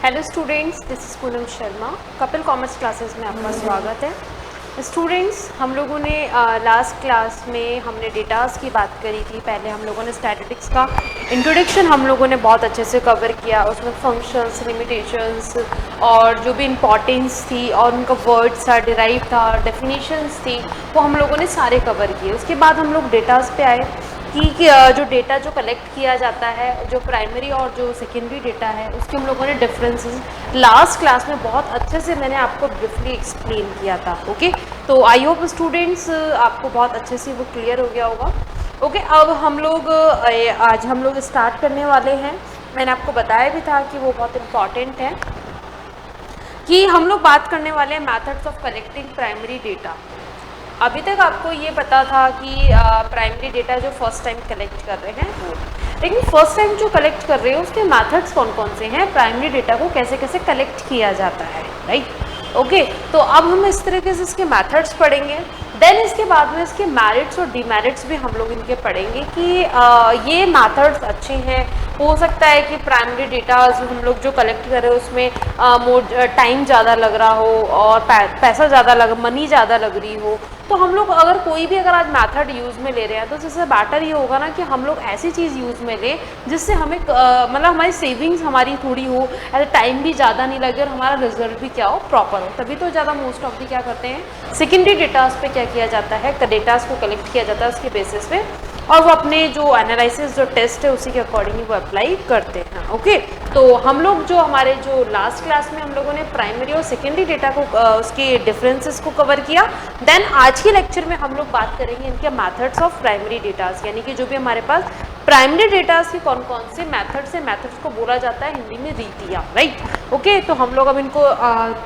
Hello students, this is Poonam Sharma. Kapil commerce classes में आपका स्वागत है। स्टूडेंट्स, हम लोगों ने लास्ट क्लास में हमने डेटास की बात करी थी। पहले हम लोगों ने स्टैटिस्टिक्स का इंट्रोडक्शन हम लोगों ने बहुत अच्छे से कवर किया। उसमें फंक्शंस, लिमिटेशंस और जो भी इम्पॉर्टेंस थी और उनका वर्ड्स था, डिराइव था, डेफिनेशंस थी, वो हम लोगों ने सारे कवर किए। उसके बाद हम लोग डेटास पे आए कि जो डेटा जो कलेक्ट किया जाता है, जो प्राइमरी और जो सेकेंडरी डेटा है, उसके हम लोगों ने डिफरेंसेस लास्ट क्लास में बहुत अच्छे से मैंने आपको ब्रीफली एक्सप्लेन किया था। ओके, तो आई होप स्टूडेंट्स आपको बहुत अच्छे से वो क्लियर हो गया होगा। ओके, अब हम लोग आज हम लोग स्टार्ट करने वाले हैं। मैंने आपको बताया भी था कि वो बहुत इम्पॉर्टेंट है कि हम लोग बात करने वाले हैं methods of collecting primary data. अभी तक आपको ये पता था कि प्राइमरी डेटा जो फर्स्ट टाइम कलेक्ट कर रहे हैं वो, लेकिन फर्स्ट टाइम जो कलेक्ट कर रहे हैं उसके मेथड्स कौन कौन से हैं, प्राइमरी डेटा को कैसे कैसे कलेक्ट किया जाता है, राइट। ओके, तो अब हम इस तरीके से इसके मेथड्स पढ़ेंगे। देन इसके बाद में इसके मेरिट्स और डीमेरिट्स भी हम लोग इनके पढ़ेंगे कि ये मेथड्स अच्छे हैं। हो सकता है कि प्राइमरी डेटा हम लोग जो कलेक्ट कर रहे हैं उसमें टाइम ज़्यादा लग रहा हो और पैसा ज़्यादा मनी ज़्यादा लग रही हो। तो हम लोग अगर कोई भी अगर आज मेथड यूज़ में ले रहे हैं तो सबसे बेटर ये होगा ना कि हम लोग ऐसी चीज़ यूज़ में लें जिससे हमें मतलब हमारी सेविंग्स हमारी थोड़ी हो, ऐसे टाइम भी ज़्यादा नहीं लगे और हमारा रिजल्ट भी क्या हो, प्रॉपर हो। तभी तो ज़्यादा मोस्ट ऑफ दी क्या करते हैं, सेकेंडरी डेटास पे क्या किया जाता है, डेटास को कलेक्ट किया जाता है उसके बेसिस पे, और वो अपने जो एनालिसिस जो टेस्ट है उसी के अकॉर्डिंग वो अप्लाई करते हैं। ओके, तो हम लोग जो हमारे जो लास्ट क्लास में हम लोगों ने प्राइमरी और सेकेंडरी डेटा को उसके डिफरेंसेस को कवर किया। देन आज के लेक्चर में हम लोग बात करेंगे इनके मेथड्स ऑफ प्राइमरी डेटास, यानी कि जो भी हमारे पास प्राइमरी डेटास के कौन कौन से मेथड्स है, मेथड्स को बोला जाता है हिंदी में रीतियाँ, राइट। ओके, तो हम लोग अब इनको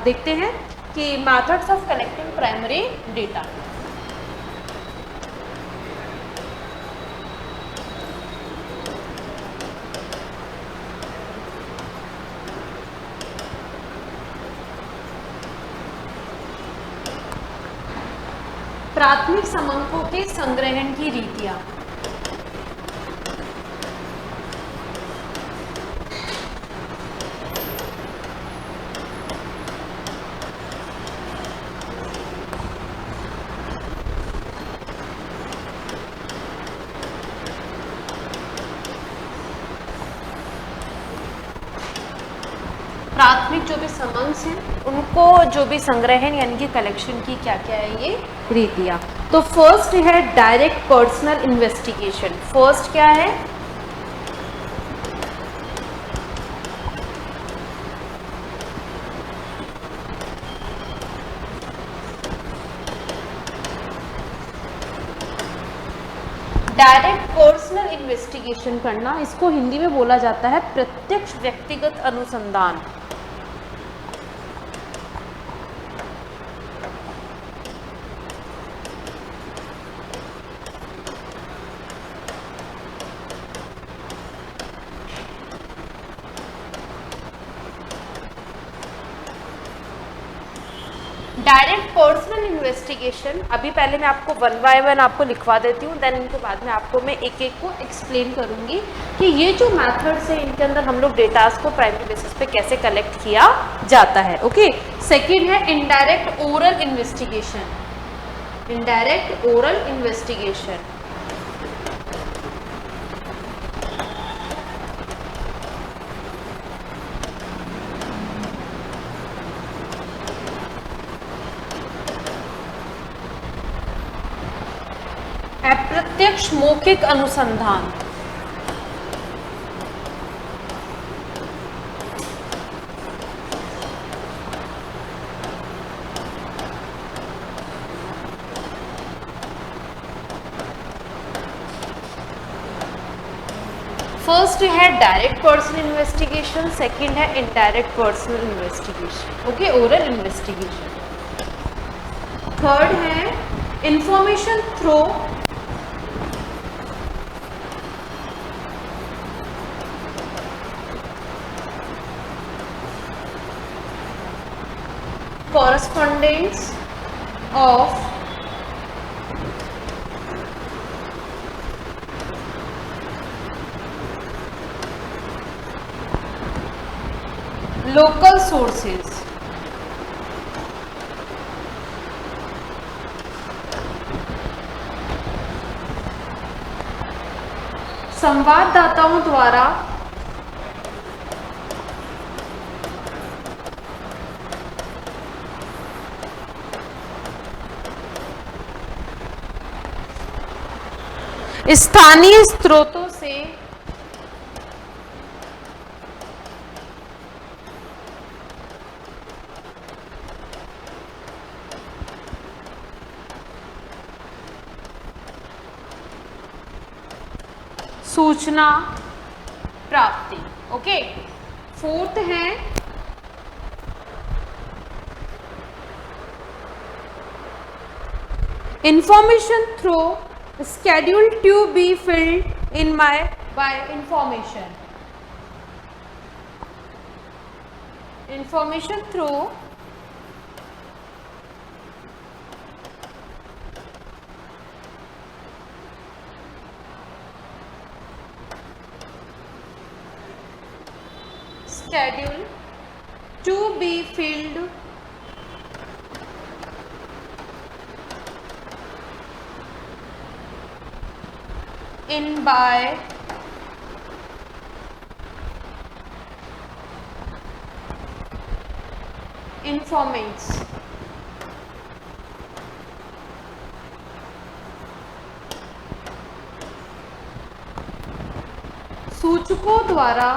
देखते हैं कि methods of collecting primary data. प्राथमिक समंकों के संग्रहण की रीतियां। प्राथमिक जो भी समंक हैं उनको जो भी संग्रहण यानी कि कलेक्शन की क्या क्या है ये रीतियां। तो फर्स्ट है डायरेक्ट पर्सनल इन्वेस्टिगेशन। फर्स्ट क्या है, डायरेक्ट पर्सनल इन्वेस्टिगेशन करना, इसको हिंदी में बोला जाता है प्रत्यक्ष व्यक्तिगत अनुसंधान। डायरेक्ट पर्सनल इन्वेस्टिगेशन, अभी पहले मैं आपको वन बाय वन आपको लिखवा देती हूँ, देन इनके बाद में आपको मैं एक एक को एक्सप्लेन करूँगी कि ये जो मेथड्स है इनके अंदर हम लोग डेटास को प्राइमरी बेसिस पे कैसे कलेक्ट किया जाता है। ओके, सेकेंड है indirect oral investigation. Indirect oral investigation, अप्रत्यक्ष मौखिक अनुसंधान। फर्स्ट है डायरेक्ट पर्सनल इन्वेस्टिगेशन, सेकंड है indirect personal investigation, okay, oral investigation. Third है information through correspondence of local sources, संवाददाताओं द्वारा स्थानीय स्रोतों से सूचना प्राप्ति। ओके, फोर्थ है information through schedule to be filled in by information through schedule to be filled in by informants। सूचकों द्वारा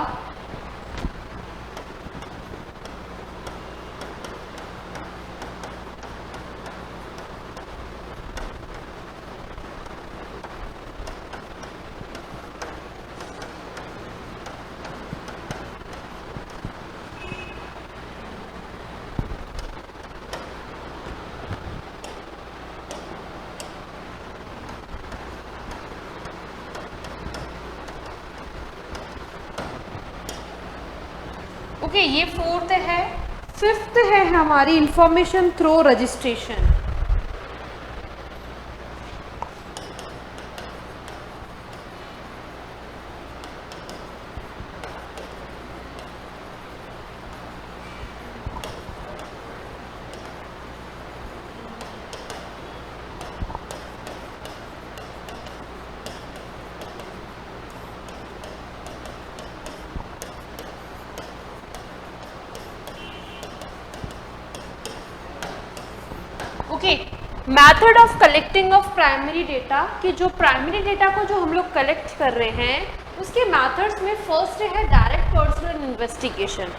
ओके, ये फोर्थ है। फिफ्थ है हमारी information through registration. Okay, method of collecting of primary data, कि जो primary data को जो हम लोग कलेक्ट कर रहे हैं उसके मैथड्स में फर्स्ट है डायरेक्ट पर्सनल इन्वेस्टिगेशन।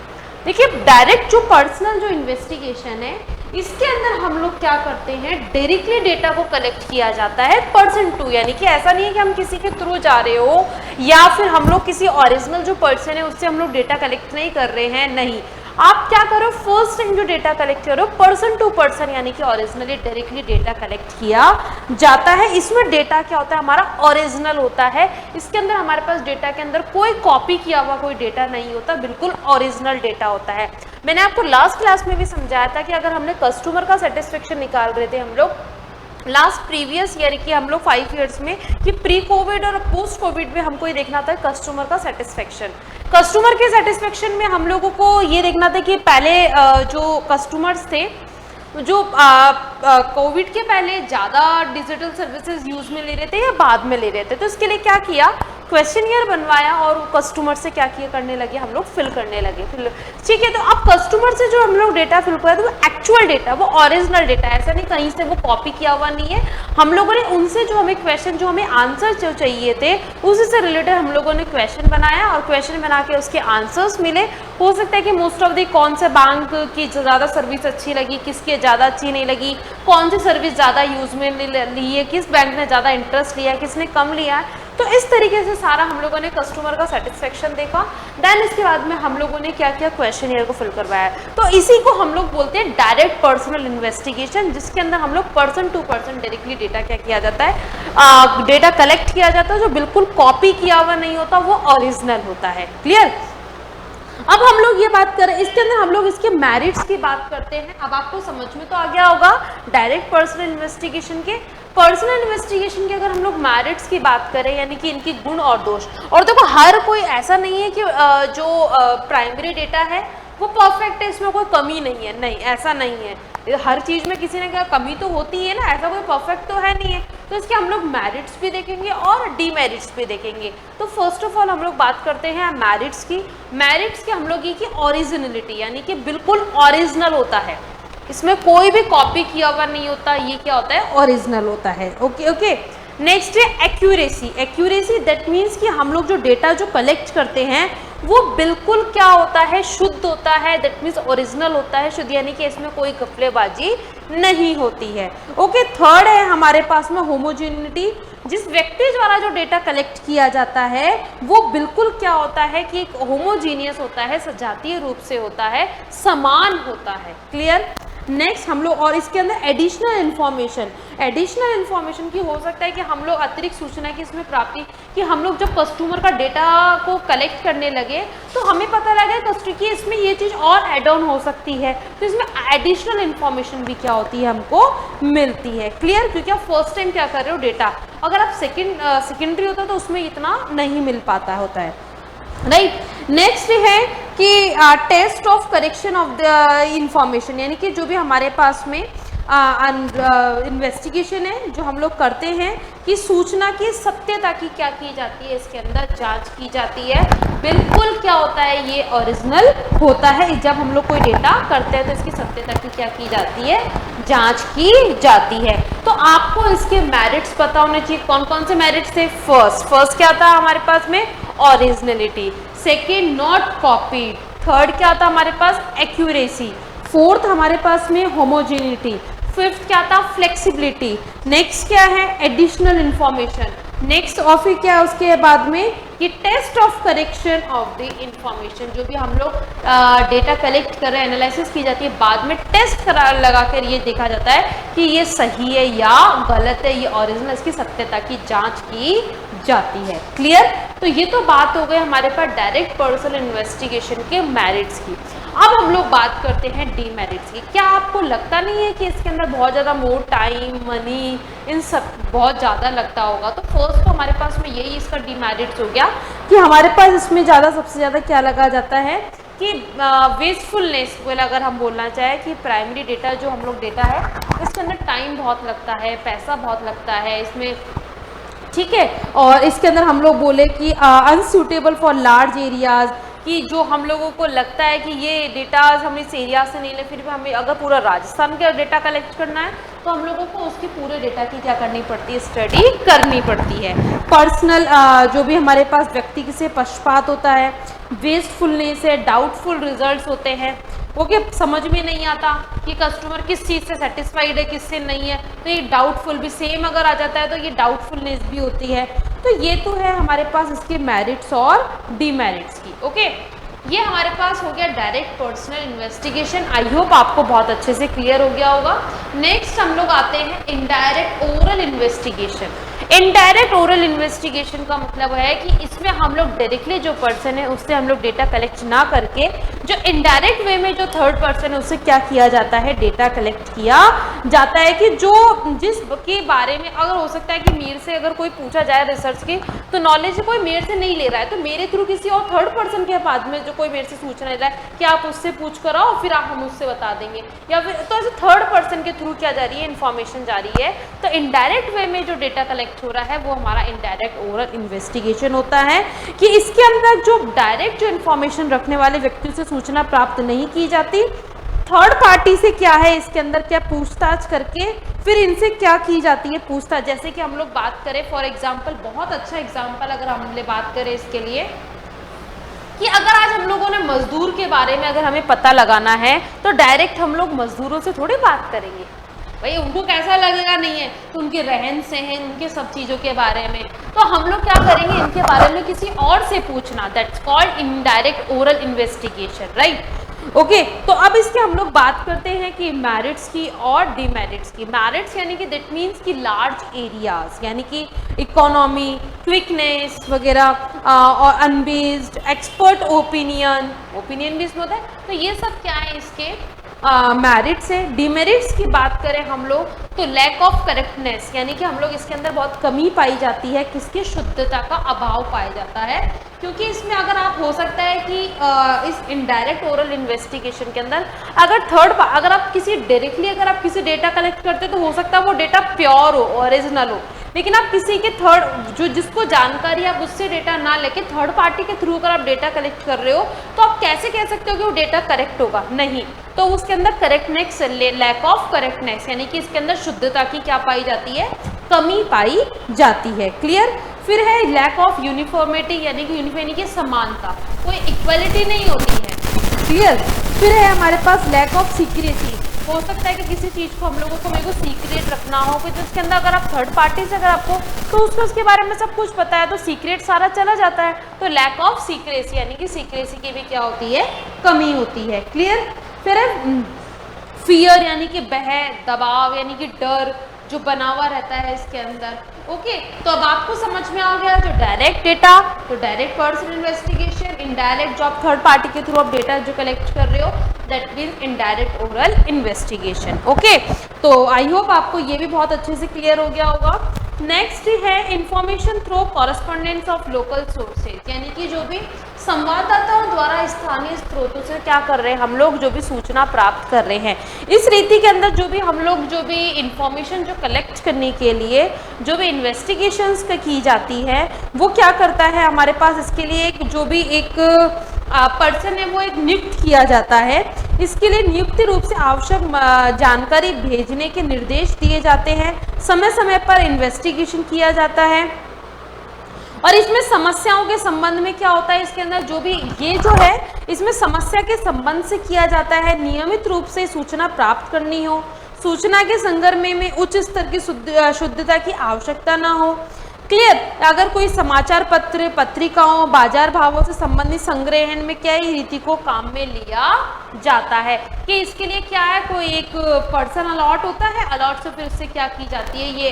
देखिए, डायरेक्ट जो पर्सनल जो इन्वेस्टिगेशन है इसके अंदर हम लोग क्या करते हैं, डायरेक्टली डेटा को कलेक्ट किया जाता है पर्सन टू, यानी कि ऐसा नहीं है कि हम किसी के थ्रू जा रहे हो या फिर हम लोग किसी ओरिजिनल जो पर्सन है उससे हम लोग डेटा कलेक्ट नहीं कर रहे हैं। नहीं, आप क्या करो, फर्स्ट टाइम जो डेटा कलेक्ट करो पर्सन टू पर्सन, यानी कि ओरिजिनली डायरेक्टली डेटा कलेक्ट किया जाता है। इसमें डेटा क्या होता है, हमारा ओरिजिनल होता है। इसके अंदर हमारे पास डेटा के अंदर कोई कॉपी किया हुआ कोई डेटा नहीं होता, बिल्कुल ओरिजिनल डेटा होता है। मैंने आपको लास्ट क्लास में भी समझाया था कि अगर हमने कस्टमर का सेटिस्फेक्शन निकाल रहे थे हम लोग लास्ट प्रीवियस ईयर की, हम लोग 5 ईयर्स में, कि प्री कोविड और पोस्ट कोविड में हमको ये देखना था कस्टमर का सेटिस्फेक्शन। कस्टमर के सेटिस्फेक्शन में हम लोगों को ये देखना था कि पहले जो कस्टमर्स थे जो कोविड के पहले ज़्यादा डिजिटल सर्विसेज यूज़ में ले रहे थे या बाद में ले रहे थे, तो इसके लिए क्या किया, क्वेश्चनियर बनवाया और कस्टमर से क्या किया करने लगे, हम लोग फिल करने लगे। ठीक है, तो अब कस्टमर से जो हम लोग डेटा फिल कर तो वो एक्चुअल डेटा, वो ओरिजिनल डेटा, ऐसा नहीं कहीं से वो कॉपी किया हुआ नहीं है। हम लोगों ने उनसे जो हमें क्वेश्चन, जो हमें आंसर जो चाहिए थे उसी से रिलेटेड हम लोगों ने क्वेश्चन बनाया और क्वेश्चन बना के उसके आंसर्स मिले। हो सकता है कि मोस्ट ऑफ द कौन से बैंक की ज़्यादा सर्विस अच्छी लगी, किसकी ज़्यादा अच्छी नहीं लगी, कौन सी सर्विस ज़्यादा यूज़ में ली है, किस बैंक ने ज़्यादा इंटरेस्ट लिया है, किसने कम लिया है। तो इस तरीके से सारा हम लोगों ने कस्टमर का सेटिस्फेक्शन देखा। देन इसके बाद में हम लोगों ने क्या किया, क्वेश्चनियर को फिल करवाया। तो इसी को हम लोग बोलते हैं डायरेक्ट पर्सनल इन्वेस्टिगेशन, जिसके अंदर हम लोग person to person directly data क्या किया जाता है, डेटा कलेक्ट किया जाता है, जो बिल्कुल कॉपी किया हुआ नहीं होता, वो ओरिजिनल होता है। क्लियर? अब हम लोग ये बात करें, इसके अंदर हम लोग इसके मेरिट्स की बात करते हैं। अब आपको समझ में तो आ गया होगा डायरेक्ट पर्सनल इन्वेस्टिगेशन के। पर्सनल इन्वेस्टिगेशन के अगर हम लोग मेरिट्स की बात करें, यानी कि इनकी गुण और दोष, और देखो हर कोई ऐसा नहीं है कि जो प्राइमरी डेटा है वो परफेक्ट है, इसमें कोई कमी नहीं है, नहीं ऐसा नहीं है, हर चीज़ में किसी ने कहा कमी तो होती है ना, ऐसा कोई परफेक्ट तो है नहीं है। तो इसके हम लोग मेरिट्स भी देखेंगे और डीमेरिट्स भी देखेंगे। तो फर्स्ट ऑफ ऑल हम लोग बात करते हैं मेरिट्स की। मेरिट्स की हम लोग ये कि ओरिजिनलिटी, यानी कि बिल्कुल ओरिजिनल होता है, इसमें कोई भी कॉपी किया हुआ नहीं होता, ये क्या होता है, ओरिजिनल होता है। Okay okay. नेक्स्ट है एक्यूरेसी। एक्यूरेसी दैट मीन्स कि हम लोग जो डेटा जो कलेक्ट करते हैं वो बिल्कुल क्या होता है, शुद्ध होता है, दैट मीन्स ओरिजिनल होता है, शुद्ध, यानी कि इसमें कोई घपलेबाजी नहीं होती है। ओके। थर्ड है हमारे पास में होमोजेनिटी। जिस व्यक्ति द्वारा जो डेटा कलेक्ट किया जाता है वो बिल्कुल क्या होता है कि एक होमोजीनियस होता है, सजातीय रूप से होता है, समान होता है। क्लियर। नेक्स्ट हम लोग और इसके अंदर एडिशनल इन्फॉर्मेशन। एडिशनल इन्फॉर्मेशन की हो सकता है कि हम लोग अतिरिक्त सूचना की इसमें प्राप्ति, कि हम लोग जब कस्टमर का डेटा को कलेक्ट करने लगे तो हमें पता लगा कस्टमर की इसमें ये चीज़ और एड ऑन हो सकती है, तो इसमें एडिशनल इन्फॉर्मेशन भी क्या होती है, हमको मिलती है। क्लियर। क्योंकि आप फर्स्ट टाइम क्या कर रहे हो डेटा, अगर आप सेकेंडरी होता तो उसमें इतना नहीं मिल पाता होता है, राइट। नेक्स्ट है कि test of correction of the information, यानी कि जो भी हमारे पास में इन्वेस्टिगेशन है जो हम लोग करते हैं कि सूचना की सत्यता की क्या की जाती है, इसके अंदर जांच की जाती है, बिल्कुल क्या होता है, ये ओरिजिनल होता है। जब हम लोग कोई डेटा करते हैं तो इसकी सत्यता की क्या की जाती है, जांच की जाती है। तो आपको इसके मेरिट्स पता होने चाहिए। कौन कौन से मेरिट्स थे? फर्स्ट क्या था हमारे पास में, originality. Second, not copied. Third क्या था हमारे पास, एक्यूरेसी। फोर्थ हमारे पास में होमोजेनिटी। फिफ्थ क्या था, फ्लेक्सिबिलिटी। नेक्स्ट क्या है, एडिशनल इंफॉर्मेशन। नेक्स्ट और फिर क्या है उसके बाद में कि test of correction of the information. जो भी हम लोग डेटा कलेक्ट कर रहे हैं, एनालिसिस की जाती है, बाद में टेस्ट लगा कर ये देखा जाता है कि ये सही है या गलत है, ये ओरिजिनल, इसकी सत्यता की जांच की जाती है। क्लियर। तो ये तो बात हो गई हमारे पास डायरेक्ट पर्सनल इन्वेस्टिगेशन के मेरिट्स की। अब हम लोग बात करते हैं डीमेरिट्स की। क्या आपको लगता नहीं है कि इसके अंदर बहुत ज़्यादा मोर टाइम, मनी, इन सब बहुत ज़्यादा लगता होगा? तो फर्स्ट तो हमारे पास में यही इसका डीमेरिट्स हो गया कि हमारे पास इसमें सबसे ज़्यादा क्या लगा जाता है कि वेस्टफुलनेस। अगर हम बोलना चाहें कि प्राइमरी डेटा जो हम लोग डेटा है इसके अंदर टाइम बहुत लगता है, पैसा बहुत लगता है इसमें, ठीक है। और इसके अंदर हम लोग बोले कि अनसूटेबल फॉर लार्ज एरियाज, कि जो हम लोगों को लगता है कि ये डेटाज हम इस एरिया से नहीं ले, फिर भी हमें अगर पूरा राजस्थान का डेटा कलेक्ट करना है तो हम लोगों को उसके पूरे डेटा की क्या करनी पड़ती है, स्टडी करनी पड़ती है। पर्सनल जो भी हमारे पास व्यक्ति से पक्षपात होता है, वेस्टफुलनेस है, डाउटफुल रिजल्ट्स होते हैं। ओके। समझ में नहीं आता कि कस्टमर किस चीज़ से सेटिस्फाइड है, किससे नहीं है, तो ये डाउटफुल भी सेम अगर आ जाता है तो ये डाउटफुलनेस भी होती है। तो ये तो है हमारे पास इसके मेरिट्स और डीमेरिट्स की। ओके। ये हमारे पास हो गया direct personal investigation. I hope आपको बहुत अच्छे से क्लियर हो गया होगा। नेक्स्ट हम लोग आते हैं indirect oral investigation. Indirect oral investigation का मतलब है कि इसमें हम लोग डायरेक्टली जो पर्सन है उससे हम लोग डेटा कलेक्ट ना करके जो इनडायरेक्ट वे में जो थर्ड पर्सन है उससे क्या किया जाता है, डेटा कलेक्ट किया जाता है। कि जो जिस के बारे में अगर हो सकता है कि मेरे से अगर कोई पूछा जाए रिसर्च की तो नॉलेज कोई मेरे से नहीं ले रहा है, तो मेरे थ्रू किसी और थर्ड पर्सन के बाद में जो कोई मेरे से सूचना ले रहा है कि आप उससे पूछ कर आओ फिर आप हम उससे बता देंगे, या फिर तो ऐसे थर्ड पर्सन के थ्रू क्या जा रही है, इन्फॉर्मेशन जा रही है। तो इनडायरेक्ट वे में जो डेटा कलेक्ट हो रहा है वो हमारा इनडायरेक्ट ओरल इन्वेस्टिगेशन होता है। कि इसके अंदर जो डायरेक्ट जो इन्फॉर्मेशन रखने वाले व्यक्तियों से सूचना प्राप्त नहीं की जाती, थर्ड पार्टी से क्या है इसके अंदर क्या पूछताछ करके फिर इनसे क्या की जाती है पूछताछ। जैसे कि हम लोग बात करें फॉर एग्जांपल, बहुत अच्छा एग्जांपल अगर हम बात करें इसके लिए कि अगर आज हम लोगों ने मजदूर के बारे में अगर हमें पता लगाना है तो डायरेक्ट हम लोग मजदूरों से थोड़ी बात करेंगे, भाई उनको कैसा लगेगा नहीं है, तो उनके रहन सहन, उनके सब चीज़ों के बारे में तो हम लोग क्या करेंगे, इनके बारे में किसी और से पूछना, that's called indirect oral investigation, right. Okay. तो अब इसके हम लोग बात करते हैं कि मेरिट्स की और डीमेरिट्स की। मेरिट्स यानी कि दैट मीन्स कि लार्ज एरियाज, यानी कि इकोनॉमी, क्विकनेस वगैरह और अनबेस्ड, एक्सपर्ट ओपिनियन भी इसमें होता है। तो ये सब क्या है इसके मेरिट्स है। डीमेरिट्स की बात करें हम लोग तो लैक ऑफ करेक्टनेस, यानी कि हम लोग इसके अंदर बहुत कमी पाई जाती है, किसकी शुद्धता का अभाव पाया जाता है, क्योंकि इसमें अगर आप हो सकता है कि इस इनडायरेक्ट ओरल इन्वेस्टिगेशन के अंदर अगर आप किसी डेटा कलेक्ट करते हो तो हो सकता है वो डेटा प्योर हो, ओरिजिनल हो, लेकिन आप किसी के जिसको जानकारी आप उससे डेटा ना लेके थर्ड पार्टी के थ्रू अगर आप डेटा कलेक्ट कर रहे हो तो आप कैसे कह सकते हो कि वो डेटा करेक्ट होगा? नहीं, तो उसके अंदर करेक्टनेस, लैक ऑफ करेक्टनेस, यानी कि इसके अंदर शुद्धता की क्या पाई जाती है? कमी पाई जाती है। क्लियर? फिर है लैक ऑफ यूनिफॉर्मिटी, यानी कि यूनिफॉर्मिटी की समानता, कोई इक्वलिटी नहीं होती है। क्लियर? फिर है हमारे पास लैक ऑफ सीक्रेसी, हो सकता है कि किसी चीज़ को हम लोगों को मेरे को सीक्रेट रखना हो, कि जिसके अंदर अगर आप थर्ड पार्टी से अगर आपको तो उसके बारे में सब कुछ पता है तो सीक्रेट सारा चला जाता है, तो लैक ऑफ सीक्रेसी, यानी कि सीक्रेसी की भी क्या होती है? कमी होती है। क्लियर? फिर है फियर, यानी कि भय, दबाव, यानी कि डर जो बना हुआ रहता है इसके अंदर। ओके, तो अब आपको समझ में आ गया जो डायरेक्ट डेटा, तो डायरेक्ट पर्सन इन्वेस्टिगेशन, इनडायरेक्ट जो आप थर्ड पार्टी के थ्रू आप डेटा जो कलेक्ट कर रहे हो, that means indirect oral investigation. Okay, तो आई होप आपको ये भी बहुत अच्छे से क्लियर हो गया होगा। नेक्स्ट है information through correspondence of local sources, यानी कि जो भी संवाददाताओं द्वारा स्थानीय स्रोतों से क्या कर रहे हैं हम लोग, जो भी सूचना प्राप्त कर रहे हैं। इस रीति के अंदर जो भी हम लोग जो भी इंफॉर्मेशन जो कलेक्ट करने के लिए जो भी इन्वेस्टिगेशंस की जाती है वो क्या करता है हमारे पास, इसके लिए एक पर्सन है वो एक नियुक्त किया जाता है। इसके लिए नियुक्त रूप से आवश्यक जानकारी भेजने के निर्देश दिए जाते हैं, समय समय पर इन्वेस्टिगेशन किया जाता है। और इसमें समस्याओं के संबंध में क्या होता है, इसके अंदर जो भी ये जो है इसमें समस्या के संबंध से किया जाता है। नियमित रूप से सूचना प्राप्त करनी हो, सूचना के संदर्भ में उच्च स्तर की शुद्धता की आवश्यकता ना हो। क्लियर? अगर कोई समाचार पत्र, पत्रिकाओं, बाजार भावों से संबंधित संग्रहण में क्या ही रीति को काम में लिया जाता है कि इसके लिए क्या है, कोई एक पर्सन अलॉट होता है, अलॉट से फिर उससे क्या की जाती है, ये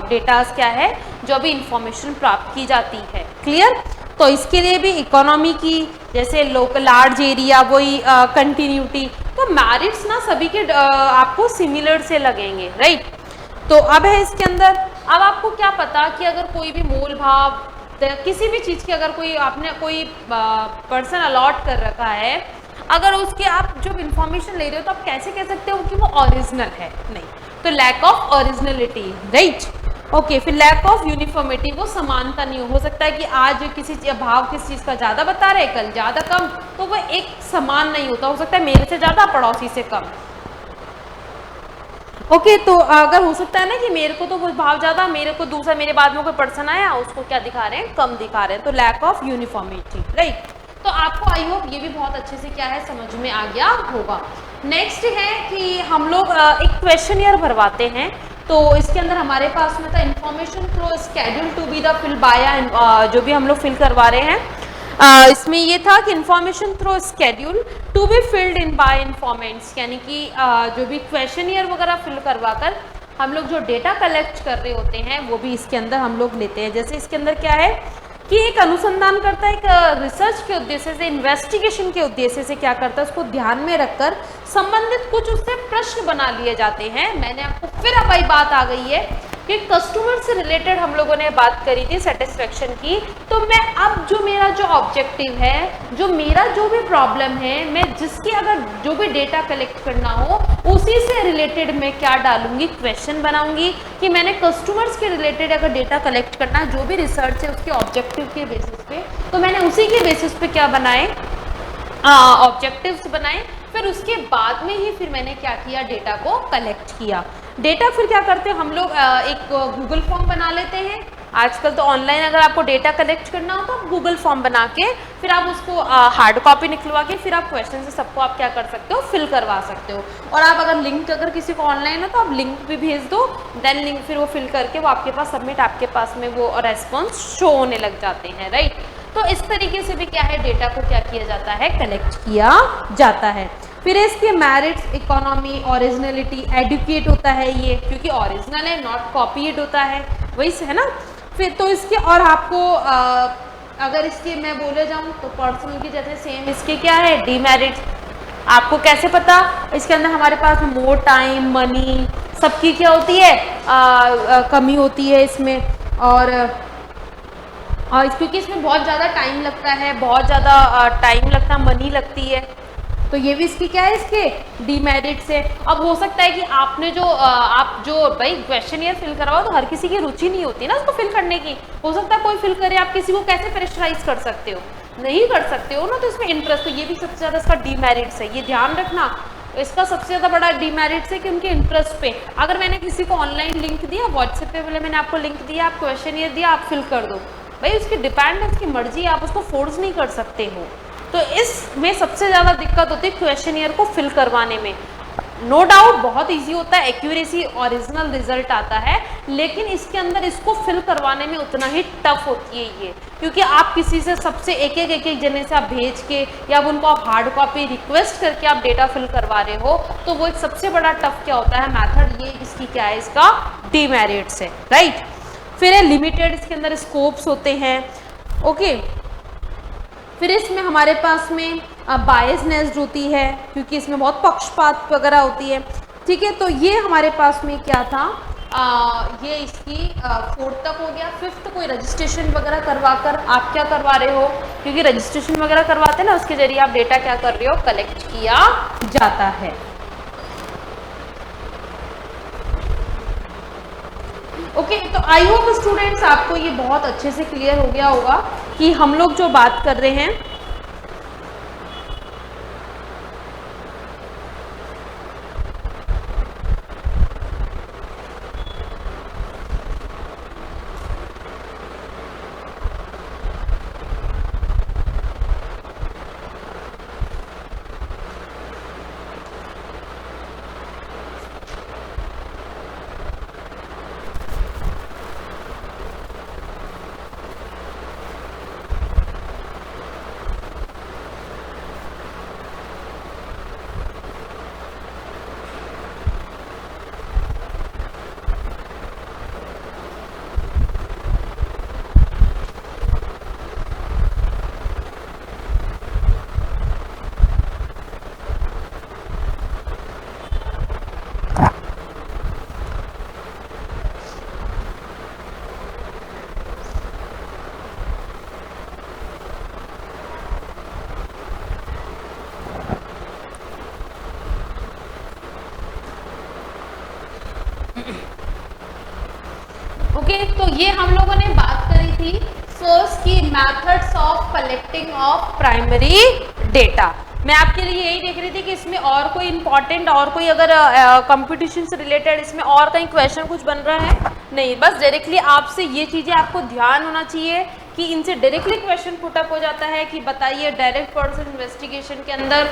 डेटास क्या है जो भी इंफॉर्मेशन प्राप्त की जाती है। क्लियर? तो इसके लिए भी इकोनॉमी की, जैसे लोकल लार्ज एरिया, वही कंटिन्यूटी, तो मैरिट्स ना सभी के आपको सिमिलर से लगेंगे, राइट? तो अब है इसके अंदर, अब आपको क्या पता कि अगर कोई भी मोल भाव किसी भी चीज़ की अगर आपने कोई पर्सन अलॉट कर रखा है, अगर उसके आप जो इन्फॉर्मेशन ले रहे हो तो आप कैसे कह सकते हो कि वो ओरिजिनल है? नहीं, तो lack of originality, right? Okay, फिर लैक ऑफ यूनिफॉर्मिटी, वो समानता नहीं हो सकता है कि आज किसी भाव किस चीज़ का ज़्यादा बता रहे, कल ज़्यादा कम, तो वो एक समान नहीं होता, हो सकता है मेरे से ज़्यादा पड़ोसी से कम। ओके, तो अगर हो सकता है ना कि मेरे को तो वो भाव ज़्यादा, मेरे को दूसरा मेरे बाद में कोई पर्सन आया उसको क्या दिखा रहे हैं, कम दिखा रहे हैं, तो लैक ऑफ यूनिफॉर्मिटी, राइट? तो आपको आई होप ये भी बहुत अच्छे से क्या है समझ में आ गया होगा। नेक्स्ट है कि हम लोग एक क्वेश्चनियर भरवाते हैं, तो इसके अंदर हमारे पास में था information through schedule to be the fill by, जो भी हम लोग फिल करवा रहे हैं इसमें ये था कि information through schedule to be filled in by informants, यानी कि जो भी क्वेश्चनियर वगैरह फिल करवा कर हम लोग जो डेटा कलेक्ट कर रहे होते हैं वो भी इसके अंदर हम लोग लेते हैं। जैसे इसके अंदर क्या है कि एक अनुसंधानकर्ता एक रिसर्च के उद्देश्य से, इन्वेस्टिगेशन के उद्देश्य से क्या करता है, उसको ध्यान में रखकर संबंधित कुछ उससे प्रश्न बना लिए जाते हैं। मैंने आपको फिर अब आई बात आ गई है कि कस्टमर से रिलेटेड हम लोगों ने बात करी थी सेटिस्फेक्शन की, तो मैं अब जो मेरा जो ऑब्जेक्टिव है, जो मेरा जो भी प्रॉब्लम है, मैं जिसकी अगर जो भी डेटा कलेक्ट करना हो उसी से रिलेटेड मैं क्या डालूंगी, क्वेश्चन बनाऊंगी कि मैंने कस्टमर्स के रिलेटेड अगर डेटा कलेक्ट करना है, जो भी रिसर्च है उसके ऑब्जेक्टिव के बेसिस पे, तो मैंने उसी के बेसिस पे क्या बनाए, ऑब्जेक्टिव्स बनाए। फिर उसके बाद में ही फिर मैंने क्या किया, डेटा को कलेक्ट किया। डेटा फिर क्या करते हैं हम लोग, एक गूगल फॉर्म बना लेते हैं। आजकल तो ऑनलाइन अगर आपको डेटा कलेक्ट करना हो तो आप गूगल फॉर्म बना के फिर आप उसको हार्ड कॉपी निकलवा के फिर आप क्वेश्चन से सबको आप क्या कर सकते हो, फिल करवा सकते हो। और आप अगर लिंक अगर किसी को ऑनलाइन है तो आप लिंक भी भेज दो, देन लिंक फिर वो फिल करके वो आपके पास सबमिट, आपके पास में वो रेस्पॉन्स शो होने लग जाते हैं, राइट? तो इस तरीके से भी क्या है, डेटा को क्या किया जाता है, कलेक्ट किया जाता है। फिर इसके मेरिट्स, इकोनॉमी, ओरिजिनलिटी, एडुकेट होता है ये, क्योंकि ओरिजिनल है, नॉट कॉपीड होता है, वही से है ना। फिर तो इसके और आपको अगर इसके मैं बोले जाऊँ तो पर्सनल की जैसे सेम इसके क्या है, डीमेरिट्स। आपको कैसे पता, इसके अंदर हमारे पास मोर टाइम, मनी, सबकी क्या होती है, कमी होती है इसमें। और क्योंकि इसमें बहुत ज़्यादा टाइम लगता है, बहुत ज़्यादा टाइम लगता है, मनी लगती है, तो ये भी इसकी क्या है, इसके डीमेरिट्स है। अब हो सकता है कि आपने जो आप जो भाई क्वेश्चनियर फिल करवाओ तो हर किसी की रुचि नहीं होती ना उसको फिल करने की, हो सकता है कोई फिल करे, आप किसी को कैसे प्रेशराइज कर सकते हो, नहीं कर सकते हो ना, तो इसमें इंटरेस्ट, तो ये भी सबसे ज़्यादा इसका डीमेरिट्स है, ये ध्यान रखना। इसका सबसे ज़्यादा बड़ा डीमेरिट्स है कि उनके इंटरेस्ट पे, अगर मैंने किसी को ऑनलाइन लिंक दिया, व्हाट्सएप पे बोले मैंने आपको लिंक दिया, आप क्वेश्चनियर दिया, आप फिल कर दो, भाई उसकी डिपेंड है, उसकी मर्जी, आप उसको फोर्स नहीं कर सकते हो। तो इसमें सबसे ज़्यादा दिक्कत होती है क्वेश्चनियर को फिल करवाने में। नो डाउट बहुत इजी होता है, एक्यूरेसी ओरिजिनल रिजल्ट आता है, लेकिन इसके अंदर इसको फिल करवाने में उतना ही टफ होती है ये, क्योंकि आप किसी से सबसे एक एक जने से आप भेज के या उनको आप हार्ड कॉपी रिक्वेस्ट करके आप डेटा फिल करवा रहे हो, तो वो एक सबसे बड़ा टफ क्या होता है मैथड, ये इसकी क्या है, इसका डीमेरिट्स है, राइट। फिर है लिमिटेड, इसके अंदर स्कोप्स होते हैं, ओके। फिर इसमें हमारे पास में बायसनेस होती है, क्योंकि इसमें बहुत पक्षपात वगैरह होती है, ठीक है। तो ये हमारे पास में क्या था, ये इसकी 4th तक हो गया। 5th कोई रजिस्ट्रेशन वगैरह करवा कर आप क्या करवा रहे हो, क्योंकि रजिस्ट्रेशन वगैरह करवाते हैं ना, उसके जरिए आप डेटा क्या कर रहे हो, कलेक्ट किया जाता है। ओके, तो आई होप स्टूडेंट्स आपको ये बहुत अच्छे से क्लियर हो गया होगा कि हम लोग जो बात कर रहे हैं, ओके, तो ये हम लोगों ने बात करी थी फर्स्ट की methods of collecting of primary data. मैं आपके लिए यही देख रही थी कि इसमें और कोई इंपॉर्टेंट, और कोई अगर कंपटीशन से रिलेटेड इसमें और कहीं क्वेश्चन कुछ बन रहा है, नहीं, बस डायरेक्टली आपसे ये चीज़ें आपको ध्यान होना चाहिए कि इनसे डायरेक्टली क्वेश्चन पुटअप हो जाता है कि बताइए डायरेक्ट पर्सन इन्वेस्टिगेशन के अंदर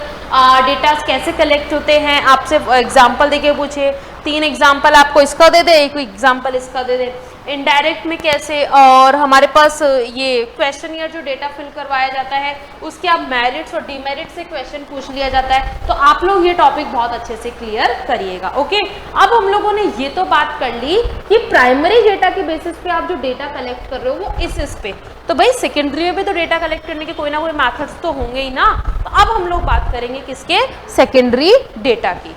डेटा कैसे कलेक्ट होते हैं, आपसे एग्जांपल देके पूछे, 3 एग्जांपल आपको इसका दे दे, एक एग्जांपल इसका दे दे, इनडायरेक्ट में कैसे, और हमारे पास ये क्वेश्चनियर जो डेटा फिल करवाया जाता है उसके आप मेरिट्स और डीमेरिट्स से क्वेश्चन पूछ लिया जाता है। तो आप लोग ये टॉपिक बहुत अच्छे से क्लियर करिएगा। ओके, अब हम लोगों ने ये तो बात कर ली कि प्राइमरी डेटा के बेसिस पे आप जो डेटा कलेक्ट कर रहे हो वो इस पे, तो भाई सेकेंडरी में भी तो डेटा कलेक्ट करने के कोई ना कोई मैथड्स तो होंगे ही ना। तो अब हम लोग बात करेंगे किसके, सेकेंडरी डेटा की।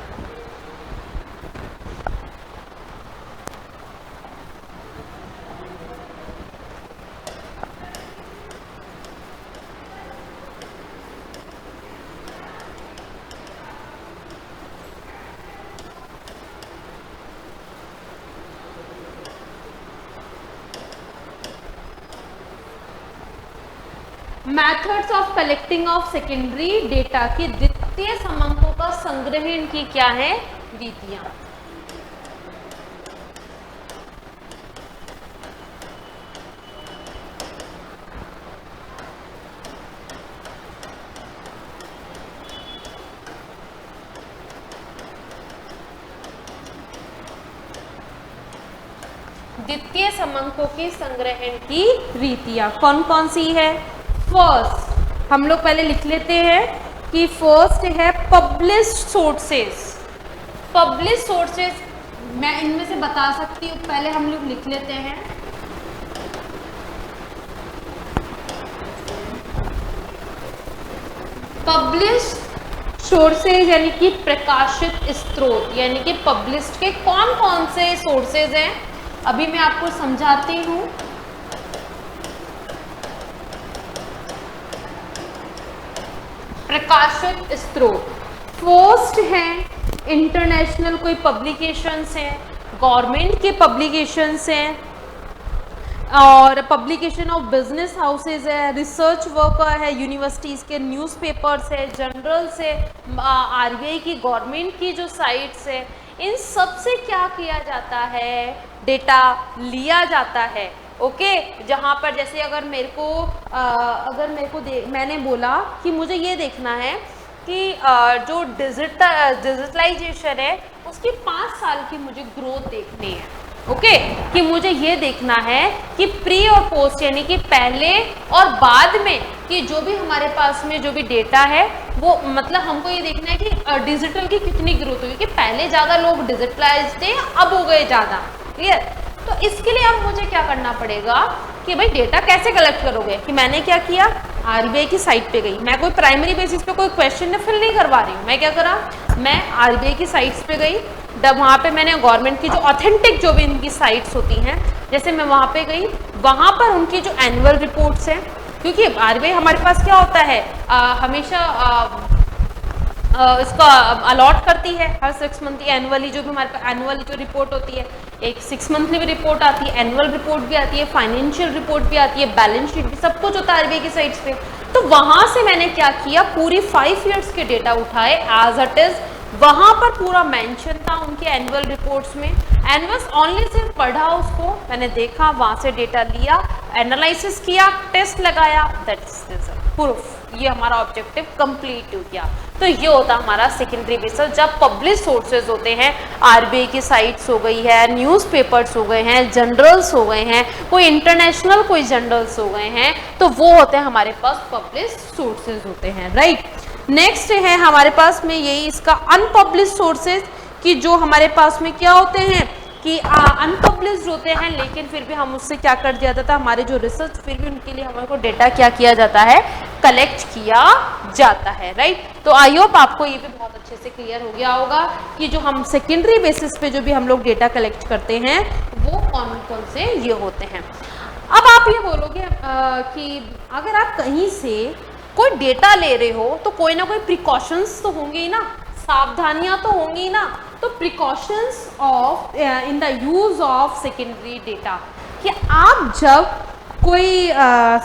Methods of collecting of secondary data की द्वितीय समंकों का संग्रहण की क्या है, रीतियां। द्वितीय समंकों के संग्रहण की रीतियां कौन कौन सी है। फर्स्ट हम लोग पहले लिख लेते हैं कि फर्स्ट है पब्लिश्ड सोर्सेस। पब्लिश सोर्सेस मैं इनमें से बता सकती हूँ, पहले हम लोग लिख लेते हैं। पब्लिश सोर्सेज यानी कि प्रकाशित स्रोत, यानी कि पब्लिश्ड के कौन कौन से सोर्सेज हैं, अभी मैं आपको समझाती हूँ। प्रकाशित स्रोत। फर्स्ट है इंटरनेशनल कोई पब्लिकेशंस हैं, गवर्नमेंट के पब्लिकेशंस हैं, और पब्लिकेशन ऑफ बिजनेस हाउसेज है, रिसर्च वर्क है, यूनिवर्सिटीज़ के न्यूज़पेपर्स है, जर्नल्स है, आरबीआई की गवर्नमेंट की जो साइट्स है, इन सब से क्या किया जाता है, डेटा लिया जाता है। ओके जहाँ पर जैसे अगर मेरे को मैंने बोला कि मुझे ये देखना है कि जो डिजिटलाइजेशन है उसकी 5 साल की मुझे ग्रोथ देखनी है। ओके कि मुझे ये देखना है कि प्री और पोस्ट यानी कि पहले और बाद में कि जो भी हमारे पास में जो भी डेटा है वो मतलब हमको ये देखना है कि डिजिटल की कितनी ग्रोथ हुई, कि पहले ज़्यादा लोग डिजिटलाइज थे अब हो गए ज़्यादा। क्लियर? तो इसके लिए अब मुझे क्या करना पड़ेगा कि भाई डेटा कैसे कलेक्ट करोगे, कि मैंने क्या किया, आरबीआई की साइट पे गई, मैं कोई प्राइमरी बेसिस पे कोई क्वेश्चन फिल नहीं करवा रही हूँ, मैं क्या करा, मैं आरबीआई की साइट्स पे गई, जब वहाँ पे मैंने गवर्नमेंट की जो ऑथेंटिक जो भी इनकी साइट्स होती हैं, जैसे मैं वहाँ पे गई, वहाँ पर उनकी जो एनुअल रिपोर्ट्स हैं, क्योंकि आरबीआई हमारे पास क्या होता है हमेशा इसका अलॉट करती है हर 6 मंथ की एनुअली, जो भी हमारे पास एनुअली जो रिपोर्ट होती है, एक 6 मंथली भी रिपोर्ट आती है, एनुअल रिपोर्ट भी आती है, फाइनेंशियल रिपोर्ट भी आती है, बैलेंस शीट भी, सब कुछ होता है आरबीआई की साइट्स पे। तो वहाँ से मैंने क्या किया, पूरी 5 ईयर्स के डेटा उठाए एज इट इज, वहाँ पर पूरा मेंशन था उनके एनुअल रिपोर्ट्स में, एनुअल्स ओनली सिर्फ पढ़ा उसको, मैंने देखा, वहाँ से डेटा लिया, एनालिसिस किया, टेस्ट लगाया, दैट्स प्रूफ, ये हमारा ऑब्जेक्टिव कंप्लीट हो गया। तो ये होता हमारा सेकेंडरी बेसिस, जब पब्लिश सोर्सेज होते हैं, आरबीआई की साइट्स हो गई है, न्यूज़पेपर्स हो गए हैं, जर्नल्स हो गए हैं, कोई इंटरनेशनल कोई जर्नल्स हो गए हैं, तो वो होते हैं हमारे पास पब्लिश सोर्सेज होते हैं, राइट। नेक्स्ट है हमारे पास में यही इसका अनपब्लिश सोर्सेज, कि जो हमारे पास में क्या होते हैं कि अनपब्लिश्ड होते हैं, लेकिन फिर भी हम उससे क्या कर दिया जाता है, हमारे जो रिसर्च फिर भी उनके लिए हमारे को डेटा क्या किया जाता है, कलेक्ट किया जाता है, राइट। तो आई होप आपको ये भी बहुत अच्छे से क्लियर हो गया होगा कि जो हम सेकेंडरी बेसिस पे जो भी हम लोग डेटा कलेक्ट करते हैं वो कौन कौन से ये होते हैं। अब आप ये बोलोगे कि अगर आप कहीं से कोई डेटा ले रहे हो तो कोई ना कोई प्रिकॉशंस तो होंगे ही ना, सावधानियां तो होंगी ना, तो precautions of in the use of secondary data, कि आप जब कोई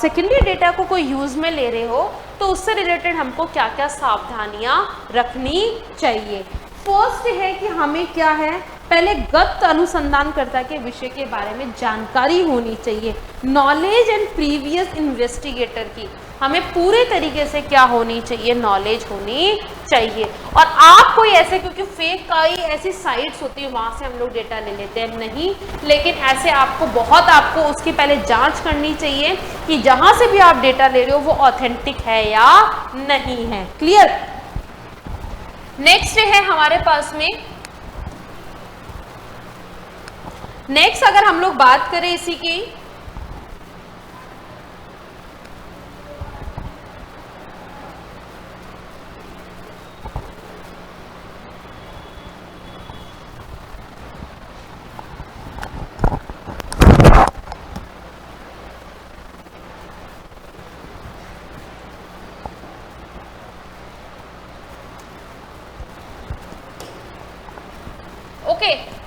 सेकेंडरी डेटा को कोई यूज में ले रहे हो तो उससे रिलेटेड हमको क्या क्या सावधानियां रखनी चाहिए। फर्स्ट है कि हमें क्या है, पहले गत अनुसंधानकर्ता के विषय के बारे में जानकारी होनी चाहिए, नॉलेज एंड प्रीवियस इन्वेस्टिगेटर की हमें पूरे तरीके से क्या होनी चाहिए, नॉलेज होनी चाहिए। और आप कोई ऐसे, क्योंकि फेक कई ऐसी साइट्स होती है वहाँ से हम लोग डेटा ले लेते हैं, नहीं, लेकिन ऐसे आपको उसकी पहले जांच करनी चाहिए कि जहाँ से भी आप डेटा ले रहे हो वो ऑथेंटिक है या नहीं है। क्लियर? नेक्स्ट है हमारे पास में, नेक्स्ट अगर हम लोग बात करें इसी की,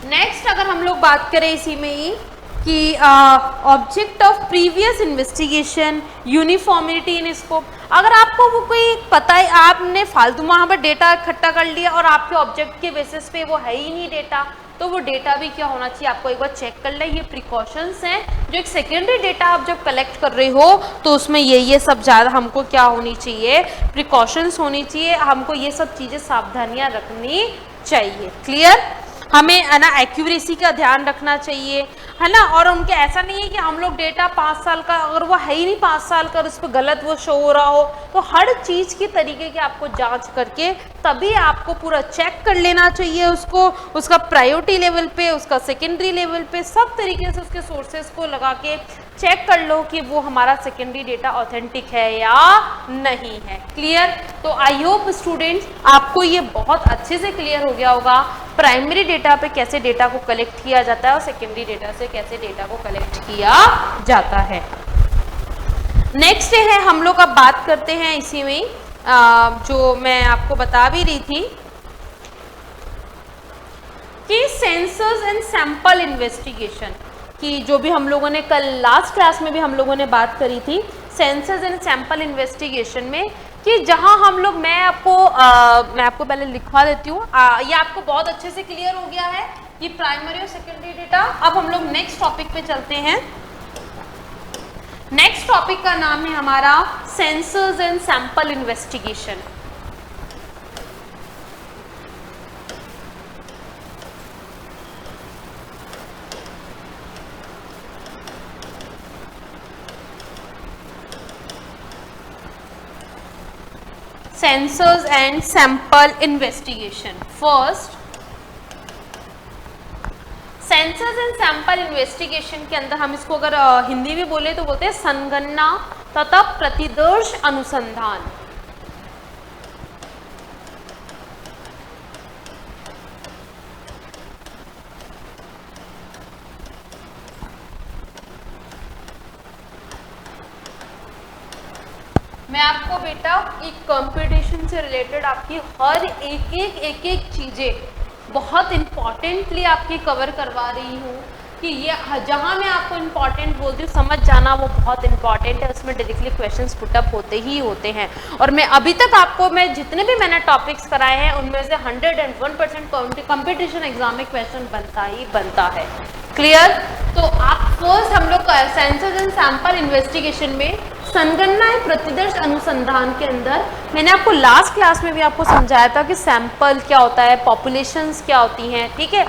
नेक्स्ट अगर हम लोग बात करें इसी में ही कि object of previous investigation, uniformity in scope, अगर आपको वो कोई पता है, आपने फालतू वहाँ पर डेटा इकट्ठा कर लिया और आपके ऑब्जेक्ट के बेसिस पे वो है ही नहीं डेटा, तो वो डेटा भी क्या होना चाहिए, आपको एक बार चेक कर ले। ये प्रिकॉशंस हैं जो एक सेकेंडरी डेटा आप जब कलेक्ट कर रहे हो तो उसमें ये सब ज़्यादा हमको क्या होनी चाहिए, प्रिकॉशंस होनी चाहिए, हमको ये सब चीज़ें सावधानियाँ रखनी चाहिए। क्लियर? हमें है ना एक्यूरेसी का ध्यान रखना चाहिए, है ना, और उनके ऐसा नहीं है कि हम लोग डेटा 5 साल का, अगर वो है ही नहीं 5 साल का और उस पर गलत वो शो हो रहा हो, तो हर चीज़ की तरीके की आपको जांच करके तभी आपको पूरा चेक कर लेना चाहिए उसको, उसका प्रायोरिटी लेवल पे, उसका सेकेंडरी लेवल पे, सब तरीके से उसके सोर्सेज को लगा के चेक कर लो कि वो हमारा सेकेंडरी डेटा ऑथेंटिक है या नहीं है। क्लियर? तो आई होप स्टूडेंट्स आपको ये बहुत अच्छे से क्लियर हो गया होगा प्राइमरी डेटा पे कैसे डेटा को कलेक्ट किया जाता है और सेकेंडरी डेटा से कैसे डेटा को कलेक्ट किया जाता है। नेक्स्ट है हम लोग अब बात करते हैं इसी में जो मैं आपको बता भी रही थी कि सेंसस एंड सैंपल इन्वेस्टिगेशन की, जो भी हम लोगों ने कल लास्ट क्लास में भी हम लोगों ने बात करी थी सेंसस एंड सैंपल इन्वेस्टिगेशन में, कि जहां हम लोग मैं आपको पहले लिखवा देती हूँ, ये आपको बहुत अच्छे से क्लियर हो गया है ये प्राइमरी और सेकेंडरी डेटा। अब हम लोग नेक्स्ट टॉपिक पे चलते हैं। नेक्स्ट टॉपिक का नाम है हमारा census and sample investigation. Sensors and sample investigation. First, sensors and sample investigation के अंदर हम इसको अगर हिंदी में बोले तो बोलते हैं संगणना तथा प्रतिदर्श अनुसंधान। मैं आपको बेटा एक कंपटीशन से रिलेटेड आपकी हर एक चीज़ें बहुत इम्पॉर्टेंटली आपकी कवर करवा रही हूँ कि ये जहाँ मैं आपको इम्पॉर्टेंट बोलती हूँ समझ जाना वो बहुत इंपॉर्टेंट है, उसमें डायरेक्टली क्वेश्चंस पुटअप होते ही होते हैं। और मैं अभी तक आपको जितने भी मैंने टॉपिक्स कराए हैं उनमें से 101% कंपटीशन एग्जाम में क्वेश्चन बनता ही बनता है। क्लियर? तो आप फर्स्ट हम लोग सेंसस एंड सैंपल इन्वेस्टिगेशन में संगणना एवं प्रतिदर्श अनुसंधान के अंदर मैंने आपको लास्ट क्लास में भी आपको समझाया था कि सैंपल क्या होता है, पॉपुलेशंस क्या होती हैं। ठीक है,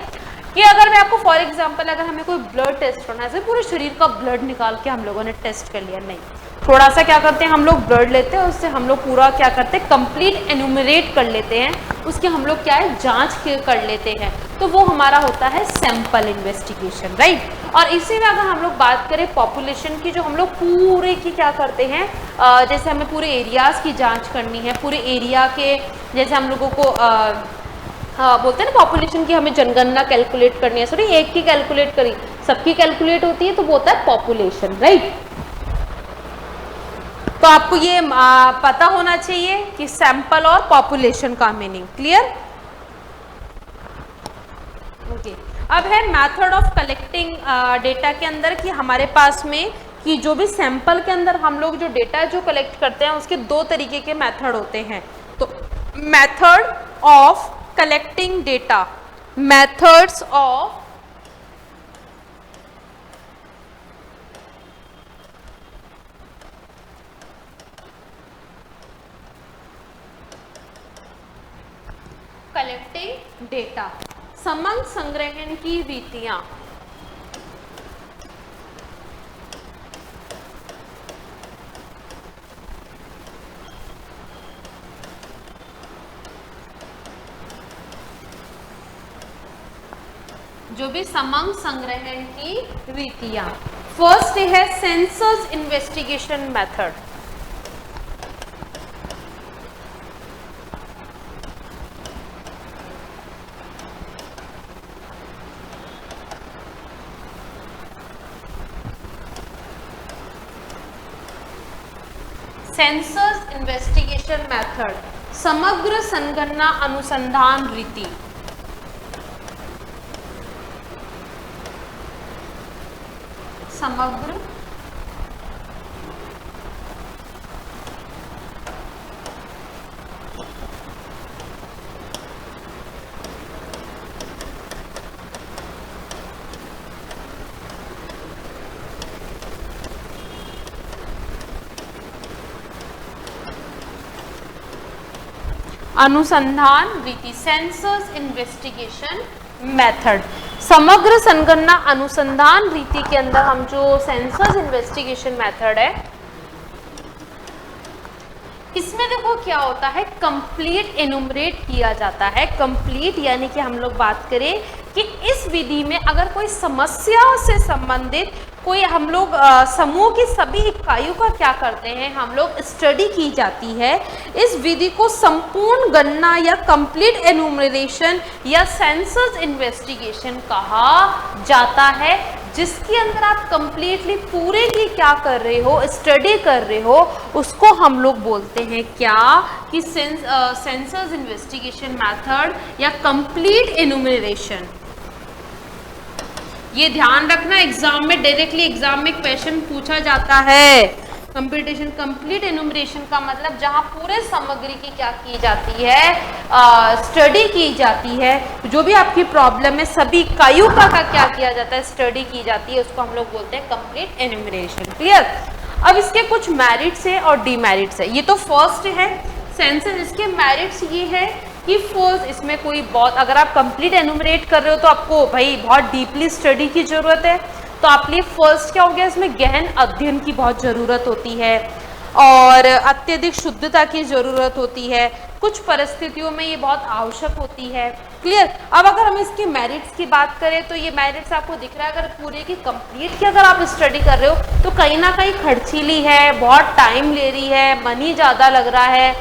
कि अगर मैं आपको फॉर एग्जांपल अगर हमें कोई ब्लड टेस्ट करना है, जैसे पूरे शरीर का ब्लड निकाल के हम लोगों ने टेस्ट कर लिया, नहीं, थोड़ा सा क्या करते हैं हम लोग ब्लड लेते हैं, उससे हम लोग पूरा क्या करते हैं कंप्लीट एनुमरेट कर लेते हैं, उसके हम लोग क्या है जांच कर लेते हैं, तो वो हमारा होता है सैंपल इन्वेस्टिगेशन, राइट। और इसी में अगर हम लोग बात करें पॉपुलेशन की, जो हम लोग पूरे की क्या करते हैं, जैसे हमें पूरे एरियाज़ की जाँच करनी है, पूरे एरिया के जैसे हम लोगों को बोलते हैं ना पॉपुलेशन की हमें जनगणना कैलकुलेट करनी है, सॉरी एक की कैलकुलेट करी सबकी कैलकुलेट होती है तो वो होता है पॉपुलेशन, राइट। तो आपको ये पता होना चाहिए कि सैंपल और पॉपुलेशन का मीनिंग। क्लियर? ओके। अब है मेथड ऑफ कलेक्टिंग डेटा के अंदर कि हमारे पास में कि जो भी सैंपल के अंदर हम लोग जो डेटा जो कलेक्ट करते हैं उसके दो तरीके के मेथड होते हैं। तो method of collecting data, methods of collecting data, समग्र संग्रहण की रीतियां। जो भी समग्र संग्रहण की रीतियां। फर्स्ट है census investigation method. Census investigation method, समग्र संगणना अनुसंधान रीति। समग्र अनुसंधान रीति, सेंसस इन्वेस्टिगेशन मेथड। समग्र संगणना अनुसंधान रीति के अंदर हम जो सेंसस इन्वेस्टिगेशन मेथड है, इसमें देखो क्या होता है, कंप्लीट एनुमरेट किया जाता है। कंप्लीट यानी कि हम लोग बात करें कि इस विधि में अगर कोई समस्या से संबंधित कोई हम लोग समूह की सभी इकाइयों का क्या करते हैं, हम लोग स्टडी की जाती है। इस विधि को संपूर्ण गणना या कंप्लीट एनुमरेशन या सेंसस इन्वेस्टिगेशन कहा जाता है, जिसके अंदर आप कंप्लीटली पूरे की क्या कर रहे हो, स्टडी कर रहे हो, उसको हम लोग बोलते हैं क्या कि सेंसस इन्वेस्टिगेशन मेथड या कंप्लीट एनुमरेशन। ये ध्यान रखना, एग्जाम में डायरेक्टली एग्जाम में क्वेश्चन पूछा जाता है। कंप्यूटेशन कंप्लीट एनुमरेशन का मतलब जहां पूरे सामग्री की क्या की जाती है, स्टडी की जाती है, जो भी आपकी प्रॉब्लम है सभी इकाइयों का क्या किया जाता है, स्टडी की जाती है, उसको हम लोग बोलते हैं कंप्लीट एनुमरेशन। क्लियर। अब इसके कुछ मेरिट्स है और डीमेरिट्स है। ये तो फर्स्ट है सेंसस। इसके मेरिट्स ये है कि फर्स्ट इसमें कोई बहुत, अगर आप कंप्लीट एनुमरेट कर रहे हो तो आपको भाई बहुत डीपली स्टडी की जरूरत है, तो आप लिए फर्स्ट क्या हो गया, इसमें गहन अध्ययन की बहुत ज़रूरत होती है और अत्यधिक शुद्धता की ज़रूरत होती है। कुछ परिस्थितियों में ये बहुत आवश्यक होती है। क्लियर। अब अगर हम इसके मेरिट्स की बात करें तो ये मेरिट्स आपको दिख रहा है, अगर पूरे की कंप्लीट की अगर आप स्टडी कर रहे हो तो कहीं ना कहीं खर्चीली है, बहुत टाइम ले रही है, मनी ज़्यादा लग रहा है,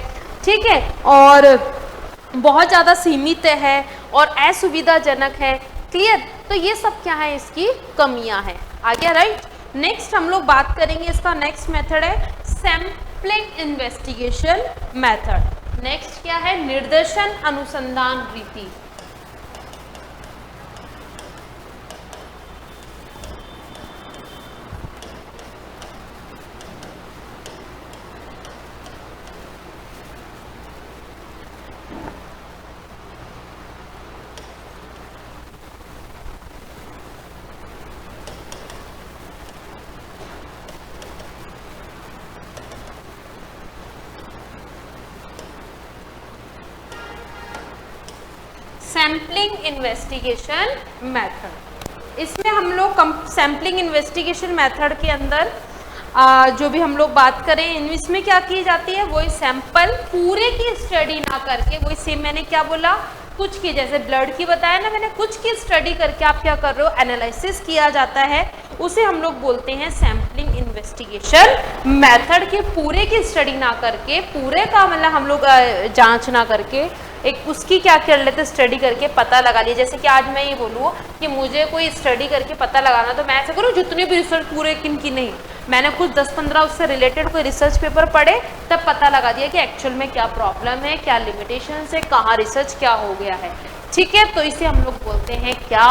ठीक है, और बहुत ज़्यादा सीमित है और असुविधाजनक है। क्लियर। तो ये सब क्या है, इसकी कमियां हैं। आ गया, राइट। नेक्स्ट हम लोग बात करेंगे, इसका नेक्स्ट मेथड है सैंपलिंग इन्वेस्टिगेशन मेथड। नेक्स्ट क्या है, निर्देशन अनुसंधान रीति। Sampling investigation method. इसमें हम लोग सैम्पलिंग इन्वेस्टिगेशन मेथड के अंदर जो भी हम लोग बात करें, इसमें क्या की जाती है, वही सैंपल पूरे की स्टडी ना करके, वही सेम मैंने क्या बोला, कुछ की, जैसे ब्लड की बताया ना मैंने, कुछ की स्टडी करके आप क्या कर रहे हो, एनालिसिस किया जाता है, उसे हम लोग बोलते हैं सैंपलिंग इन्वेस्टिगेशन मेथड। के पूरे की स्टडी ना करके, पूरे का मतलब हम लोग जांच ना करके, एक उसकी क्या कर लेते, स्टडी करके पता लगा लिया। जैसे कि आज मैं ये बोलूँ कि मुझे कोई स्टडी करके पता लगाना, तो मैं ऐसा करूँ जितने भी रिसर्च पूरे किन की नहीं, मैंने कुछ 10-15 उससे रिलेटेड कोई रिसर्च पेपर पढ़े, तब पता लगा दिया कि एक्चुअल में क्या प्रॉब्लम है, क्या लिमिटेशन है, कहाँ रिसर्च क्या हो गया है। ठीक है, तो इसे हम लोग बोलते हैं क्या,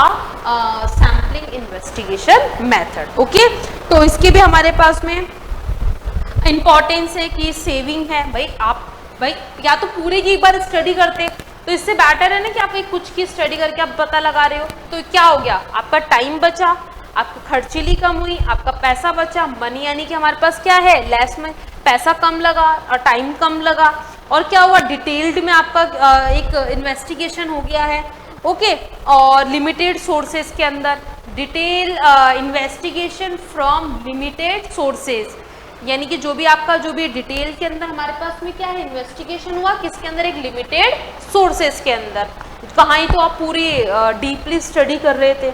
सैम्पलिंग इन्वेस्टिगेशन मेथड। ओके, तो इसके भी हमारे पास में इंपॉर्टेंस है कि सेविंग है। भाई या तो पूरे की एक बार स्टडी करते, तो इससे बेटर है ना कि आप एक कुछ की स्टडी करके आप पता लगा रहे हो, तो क्या हो गया, आपका टाइम बचा, आपकी खर्चीली कम हुई, आपका पैसा बचा, मनी यानी कि हमारे पास क्या है, लेस में पैसा कम लगा और टाइम कम लगा, और क्या हुआ, डिटेल्ड में आपका एक इन्वेस्टिगेशन हो गया है। ओके, और लिमिटेड सोर्सेज के अंदर detail investigation from limited sources, यानी कि जो भी डिटेल के अंदर हमारे पास में क्या है, इन्वेस्टिगेशन हुआ, किसके अंदर, एक लिमिटेड सोर्सेज के अंदर, कहाँ ही तो आप पूरी डीपली स्टडी कर रहे थे।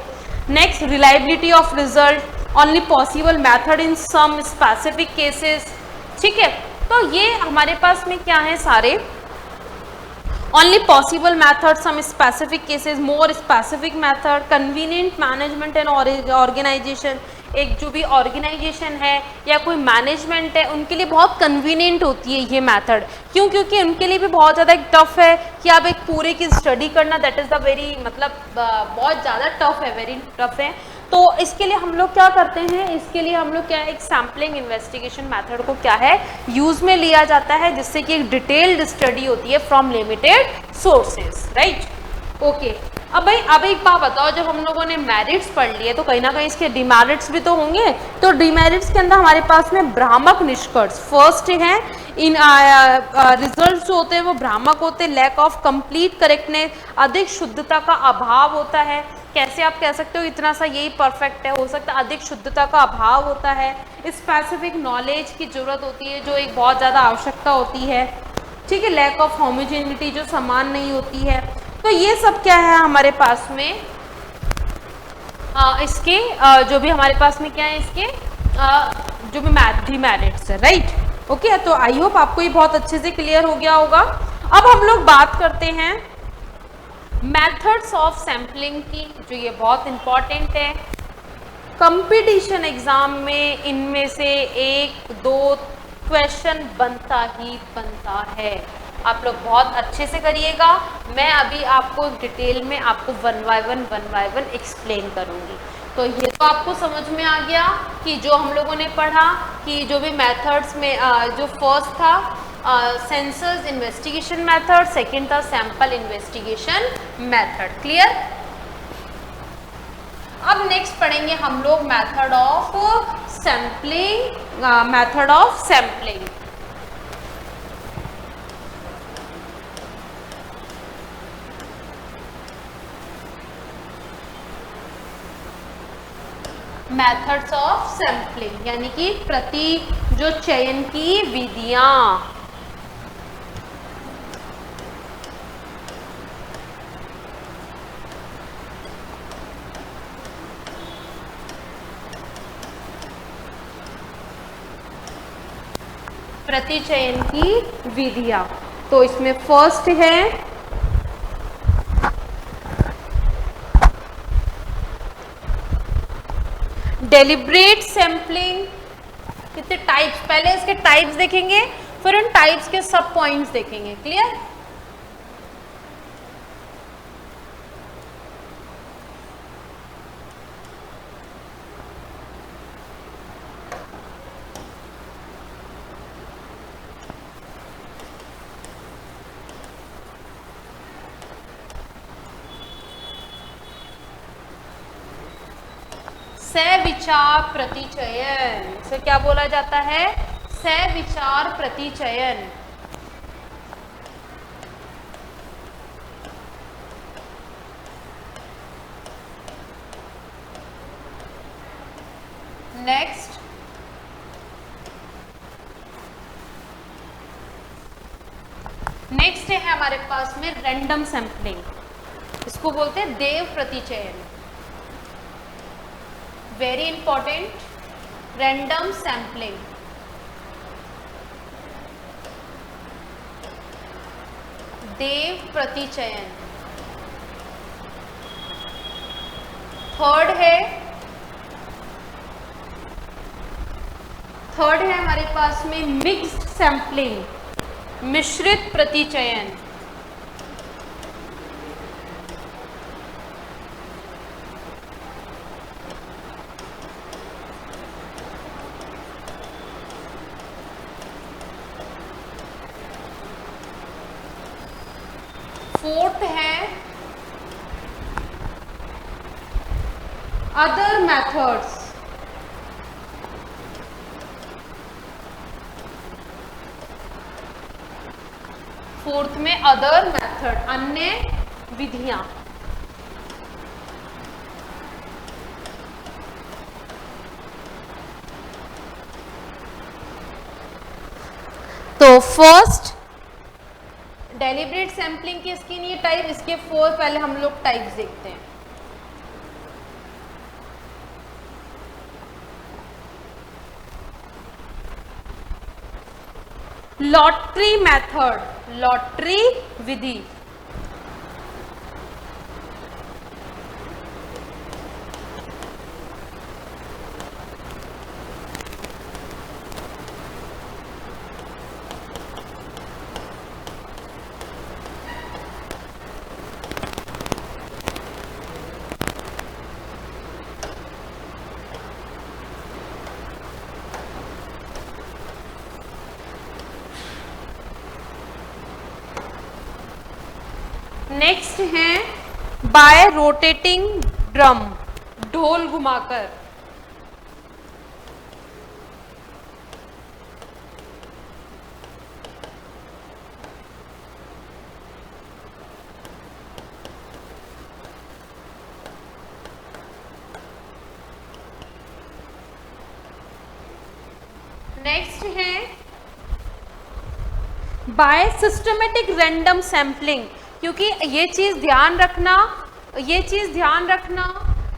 Next, reliability of result, only possible method in some specific cases. ठीक है, तो ये हमारे पास में क्या है, सारे only possible method, some specific cases, more specific method, convenient management and organization। एक जो भी ऑर्गेनाइजेशन है या कोई मैनेजमेंट है, उनके लिए बहुत कन्वीनियंट होती है ये मेथड। क्यों? क्योंकि उनके लिए भी बहुत ज़्यादा टफ है कि आप एक पूरे की स्टडी करना, दैट इज़ द वेरी, मतलब बहुत ज़्यादा टफ है, वेरी टफ है। तो इसके लिए हम लोग क्या करते हैं, इसके लिए हम लोग क्या है, एक सैम्पलिंग इन्वेस्टिगेशन मेथड को क्या है, यूज में लिया जाता है, जिससे कि एक डिटेल्ड स्टडी होती है from limited sources. Right, okay. अब एक बात बताओ, जब हम लोगों ने मेरिट्स पढ़ लिए तो कहीं ना कहीं इसके डिमेरिट्स भी तो होंगे। तो डिमेरिट्स के अंदर हमारे पास में भ्रामक निष्कर्ष फर्स्ट है, इन रिजल्ट्स जो होते हैं वो भ्रामक होते हैं, लैक ऑफ कंप्लीट करेक्टनेस, अधिक शुद्धता का अभाव होता है। कैसे आप कह सकते हो इतना सा यही परफेक्ट है, हो सकता है अधिक शुद्धता का अभाव होता है, स्पेसिफिक नॉलेज की जरूरत होती है जो एक बहुत ज़्यादा आवश्यकता होती है। ठीक है, लैक ऑफ होमोजेनिटी, जो समान नहीं होती है। तो ये सब क्या है हमारे पास में, इसके जो भी हमारे पास में क्या है, इसके जो भी डिमेरिट्स है। Right, okay. तो आई होप आपको ये बहुत अच्छे से क्लियर हो गया होगा। अब हम लोग बात करते हैं मेथड्स ऑफ सैम्पलिंग की, जो ये बहुत इंपॉर्टेंट है। कंपटीशन एग्जाम में इनमें से एक दो क्वेश्चन बनता ही बनता है। आप लोग बहुत अच्छे से करिएगा। मैं अभी आपको डिटेल में आपको वन बाय वन एक्सप्लेन करूंगी। तो ये तो आपको समझ में आ गया कि जो हम लोगों ने पढ़ा कि जो भी मेथड्स में जो फर्स्ट था सेंसस इन्वेस्टिगेशन मेथड, सेकंड था सैंपल इन्वेस्टिगेशन मेथड। क्लियर? अब नेक्स्ट पढ़ेंगे हम लोग method of sampling. Method of sampling methods of sampling यानी कि जो चयन की विधियां। प्रतिचयन की विधियां। तो इसमें फर्स्ट है डेलिब्रेट सैम्पलिंग। कितने टाइप्स, पहले इसके टाइप्स देखेंगे फिर उन टाइप्स के सब पॉइंट्स देखेंगे। क्लियर? सविचार प्रतिचयन, इसे क्या बोला जाता है? सविचार प्रतिचयन। नेक्स्ट है हमारे पास में रैंडम सैंपलिंग, इसको बोलते हैं देव प्रतिचयन। Very important, random sampling. देव प्रतिचयन। थर्ड है हमारे पास में मिक्स्ड सैंपलिंग, मिश्रित प्रतिचयन। फोर्थ है अदर मेथड्स। फोर्थ में अदर मेथड, अन्य विधियां। तो फर्स्ट डेलिब्रेट सैंपलिंग की इसकी नहीं टाइप, इसके 4 पहले हम लोग टाइप्स देखते हैं। लॉटरी मेथड, लॉटरी विधि। नेक्स्ट है बाय रोटेटिंग ड्रम, ढोल घुमाकर। नेक्स्ट है बाय सिस्टमेटिक रैंडम सैंपलिंग, क्योंकि ये चीज़ ध्यान रखना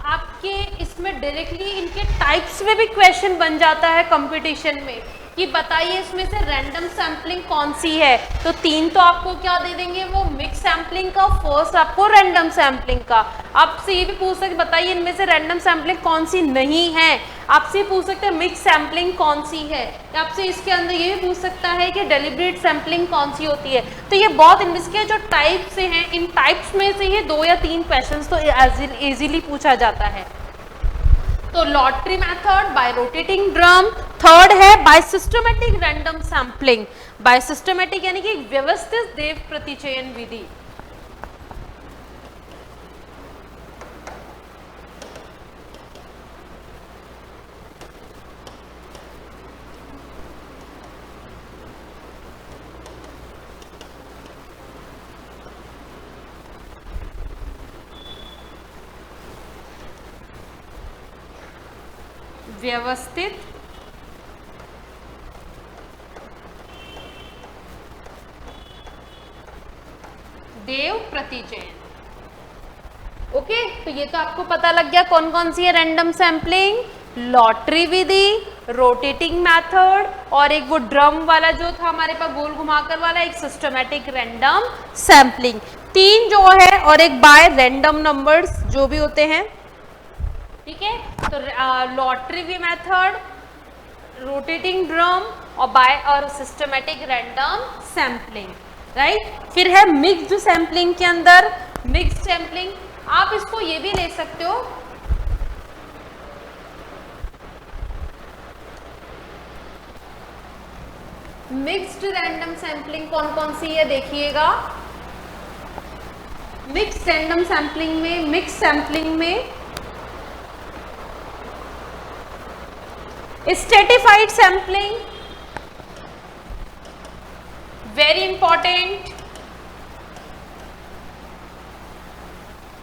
आपके इसमें डायरेक्टली इनके टाइप्स में भी क्वेश्चन बन जाता है कंपटीशन में। कि बताइए इसमें से रैंडम सैम्पलिंग कौन सी है, तो 3 तो आपको क्या दे देंगे, वो मिक्स सैम्पलिंग का, फर्स्ट आपको रैंडम सैम्पलिंग का। आपसे ये भी पूछ सकते बताइए इनमें से रैंडम सैम्पलिंग कौन सी नहीं है, आपसे पूछ सकते हैं मिक्स सैम्पलिंग कौन सी है, आपसे इसके अंदर ये भी पूछ सकता है कि डेलिब्रेट सैम्पलिंग कौन सी होती है। तो ये बहुत इसके जो टाइप से हैं, इन टाइप्स में से ये 2 या 3 क्वेश्चन तो इजीली पूछा जाता है। तो lottery method, by rotating drum, third है by systematic random sampling. By systematic यानी कि व्यवस्थित देव प्रतिचयन विधि। व्यवस्थित देव प्रतिचयन। ओके, तो ये तो आपको पता लग गया कौन कौन सी है रैंडम सैम्पलिंग, लॉटरी विधि, रोटेटिंग मेथड, और एक वो ड्रम वाला जो था हमारे पास गोल घुमाकर वाला, एक सिस्टमैटिक रैंडम सैम्पलिंग। 3 जो है, और एक बाय रैंडम नंबर्स जो भी होते हैं। ठीक है, तो लॉटरी मेथड, रोटेटिंग ड्रम और बाय और सिस्टमैटिक रैंडम सैम्पलिंग, राइट। फिर है मिक्स्ड सैम्पलिंग के अंदर, मिक्स्ड सैम्पलिंग आप इसको ये भी ले सकते हो, मिक्स्ड रैंडम सैम्पलिंग कौन कौन सी है देखिएगा। मिक्स्ड रैंडम सैम्पलिंग में, मिक्स सैम्पलिंग में स्ट्रेटिफाइड सैम्पलिंग, वेरी इंपॉर्टेंट,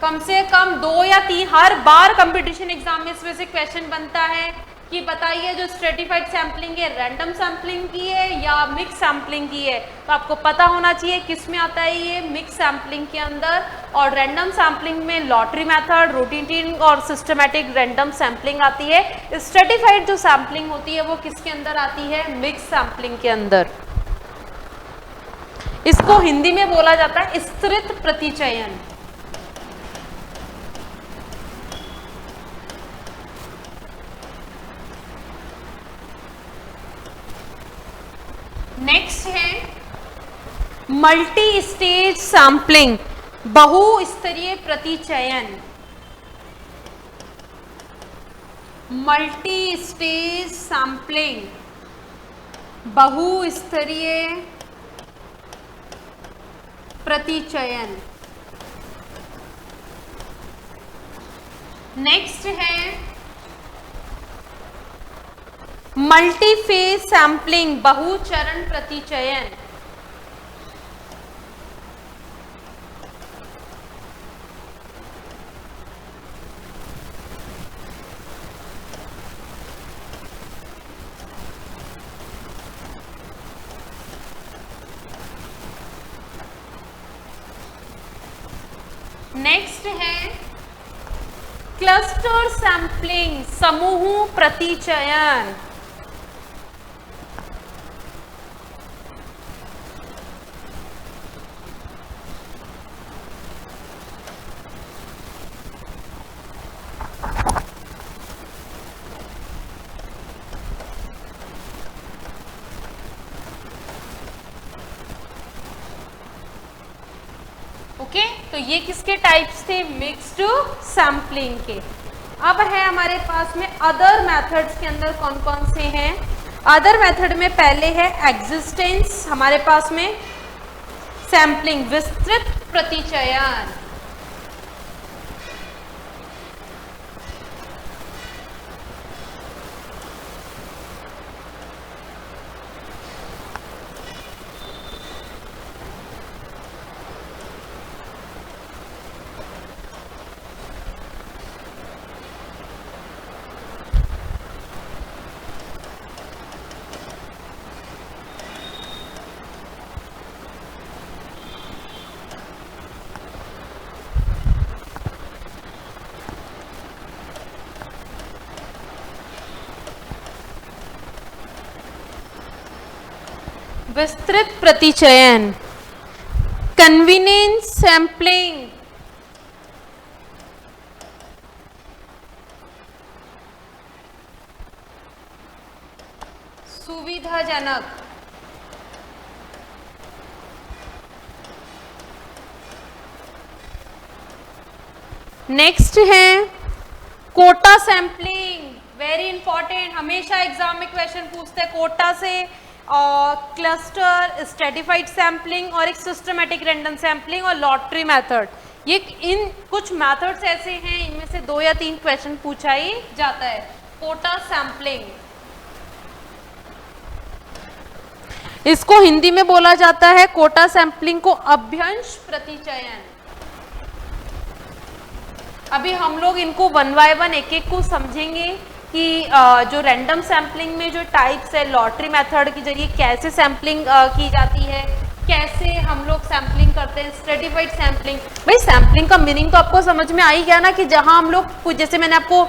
कम से कम 2 या 3 हर बार कंपटीशन एग्जाम में इसमें से क्वेश्चन बनता है कि बताइए जो स्ट्रेटिफाइड सैम्पलिंग है रैंडम सैम्पलिंग की है या मिक्स सैम्पलिंग की है। तो आपको पता होना चाहिए किस में आता है ये, मिक्स सैम्पलिंग के अंदर, और रैंडम सैम्पलिंग में लॉटरी मेथड, रोटेटिंग और सिस्टमैटिक रैंडम सैम्पलिंग आती है। स्ट्रेटिफाइड जो सैम्पलिंग होती है वो किसके अंदर आती है, मिक्स सैम्पलिंग के अंदर। इसको हिंदी में बोला जाता है स्तृत प्रतिचयन। नेक्स्ट है मल्टी स्टेज सैम्पलिंग, बहुस्तरीय प्रतिचयन। मल्टी स्टेज सैम्पलिंग, बहुस्तरीय प्रतिचयन। नेक्स्ट है मल्टीफेज सैम्पलिंग, बहुचरण प्रतिचयन। नेक्स्ट है क्लस्टर सैम्पलिंग, समूह प्रतिचयन। ओके, तो ये किसके टाइप्स थे, मिक्स्ड सैम्पलिंग के। अब है हमारे पास में अदर मेथड्स के अंदर कौन कौन से हैं। अदर मेथड में पहले है एग्जिस्टेंस, हमारे पास में सैम्पलिंग, विस्तृत प्रतिचयन। विस्तृत प्रतिचयन, कन्वीनियंस सैम्पलिंग, सुविधाजनक, नेक्स्ट है कोटा सैम्पलिंग, वेरी इंपॉर्टेंट, हमेशा एग्जाम में क्वेश्चन पूछते हैं कोटा से, और क्लस्टर, स्ट्रेटिफाइड सैम्पलिंग और एक सिस्टमेटिक रैंडम सैम्पलिंग और लॉटरी मेथड। ये इन कुछ मेथड्स ऐसे हैं, इनमें से 2 या 3 क्वेश्चन पूछा ही जाता है। कोटा सैम्पलिंग, इसको हिंदी में बोला जाता है कोटा सैम्पलिंग को अभ्यंश प्रतिचयन। अभी हम लोग इनको 1 बाय 1 एक-एक को समझेंगे कि जो रैंडम सैम्पलिंग में जो टाइप्स है, लॉटरी मेथड के जरिए कैसे सैम्पलिंग की जाती है, कैसे हम लोग सैम्पलिंग करते हैं, स्ट्रेटिफाइड सैम्पलिंग। भाई सैम्पलिंग का मीनिंग तो आपको समझ में आ ही गया ना, कि जहां हम लोग कुछ, जैसे मैंने आपको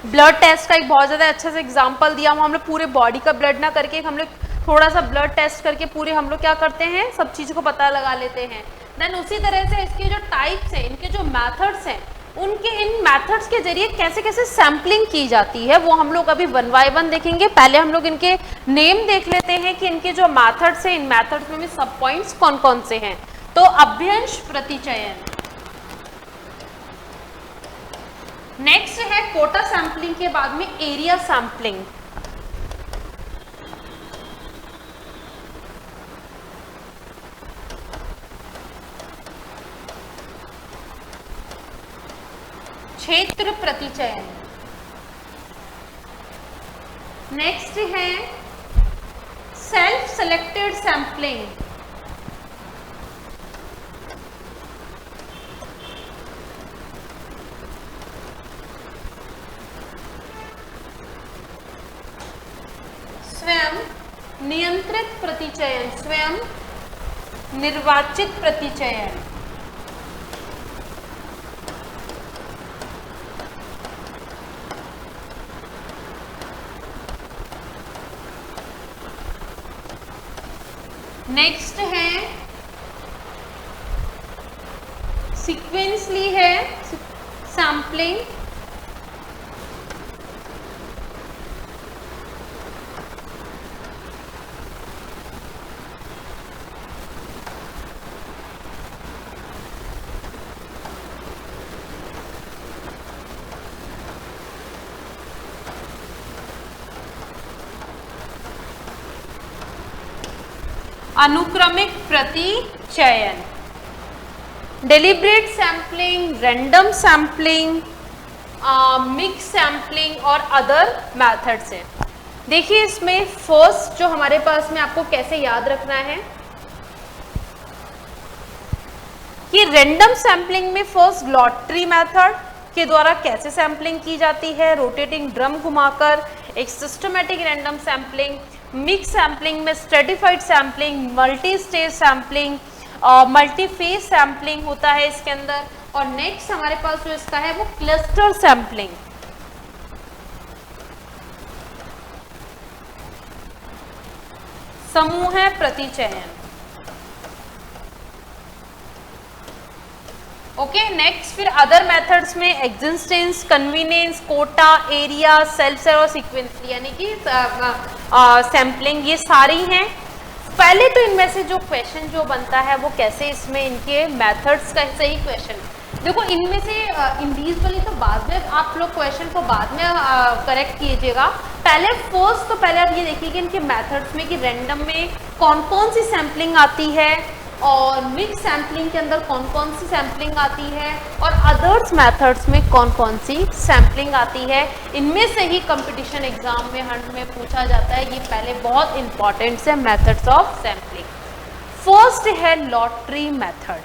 ब्लड टेस्ट का एक बहुत ज़्यादा अच्छे से एग्जाम्पल दिया, हम लोग पूरे बॉडी का ब्लड ना करके हम लोग थोड़ा सा ब्लड टेस्ट करके पूरे हम लोग क्या करते हैं, सब चीज़ को पता लगा लेते हैं। देन उसी तरह से इसके जो टाइप्स हैं, इनके जो मेथड्स हैं, उनके इन मेथड्स के जरिए कैसे कैसे सैम्पलिंग की जाती है, वो हम लोग अभी 1 बाय 1 देखेंगे। पहले हम लोग इनके नेम देख लेते हैं कि इनके जो मेथड्स हैं, इन मेथड्स में भी सब पॉइंट्स कौन कौन से हैं। तो अभ्यंश प्रतिचयन, नेक्स्ट है कोटा सैम्पलिंग के बाद में एरिया सैम्पलिंग। क्षेत्र प्रतिचयन, नेक्स्ट है सेल्फ सेलेक्टेड सैम्पलिंग, स्वयं नियंत्रित प्रतिचयन, स्वयं निर्वाचित प्रतिचयन, नेक्स्ट है सीक्वेंसली है सैम्पलिंग, अनुक्रमिक प्रतिचयन, deliberate sampling, random sampling, mix sampling और अदर मेथड्स हैं। देखिए इसमें फर्स्ट जो हमारे पास में आपको कैसे याद रखना है कि रैंडम सैम्पलिंग में फर्स्ट लॉटरी मेथड के द्वारा कैसे सैम्पलिंग की जाती है, रोटेटिंग ड्रम घुमाकर, एक systematic random sampling, mix sampling में stratified sampling, multi stage sampling, multi phase sampling होता है इसके अंदर, और नेक्स्ट हमारे पास जो इसका है वो क्लस्टर सैम्पलिंग। समूह प्रतिचयन। ओके, नेक्स्ट फिर अदर मेथड्स में existence, convenience, quota, area, self और सीक्वेंसली यानी कि सैम्पलिंग, ये सारी हैं। पहले तो इनमें से जो क्वेश्चन जो बनता है वो कैसे इसमें इनके मेथड्स का सही क्वेश्चन देखो, इनमें से इंडीज वाली तो बाद में आप लोग क्वेश्चन को बाद में करेक्ट कीजिएगा। पहले फर्स्ट तो पहले आप ये देखिए कि इनके मेथड्स में कि रैंडम में कौन कौन सी सैम्पलिंग आती है और मिक्स सैम्पलिंग के अंदर कौन कौन सी सैम्पलिंग आती है और अदर्स मेथड्स में कौन कौन सी सैम्पलिंग आती है। इनमें से ही कंपटीशन एग्जाम में हमें पूछा जाता है। ये पहले बहुत इंपॉर्टेंट है मेथड्स ऑफ सैम्पलिंग। फर्स्ट है लॉटरी मेथड।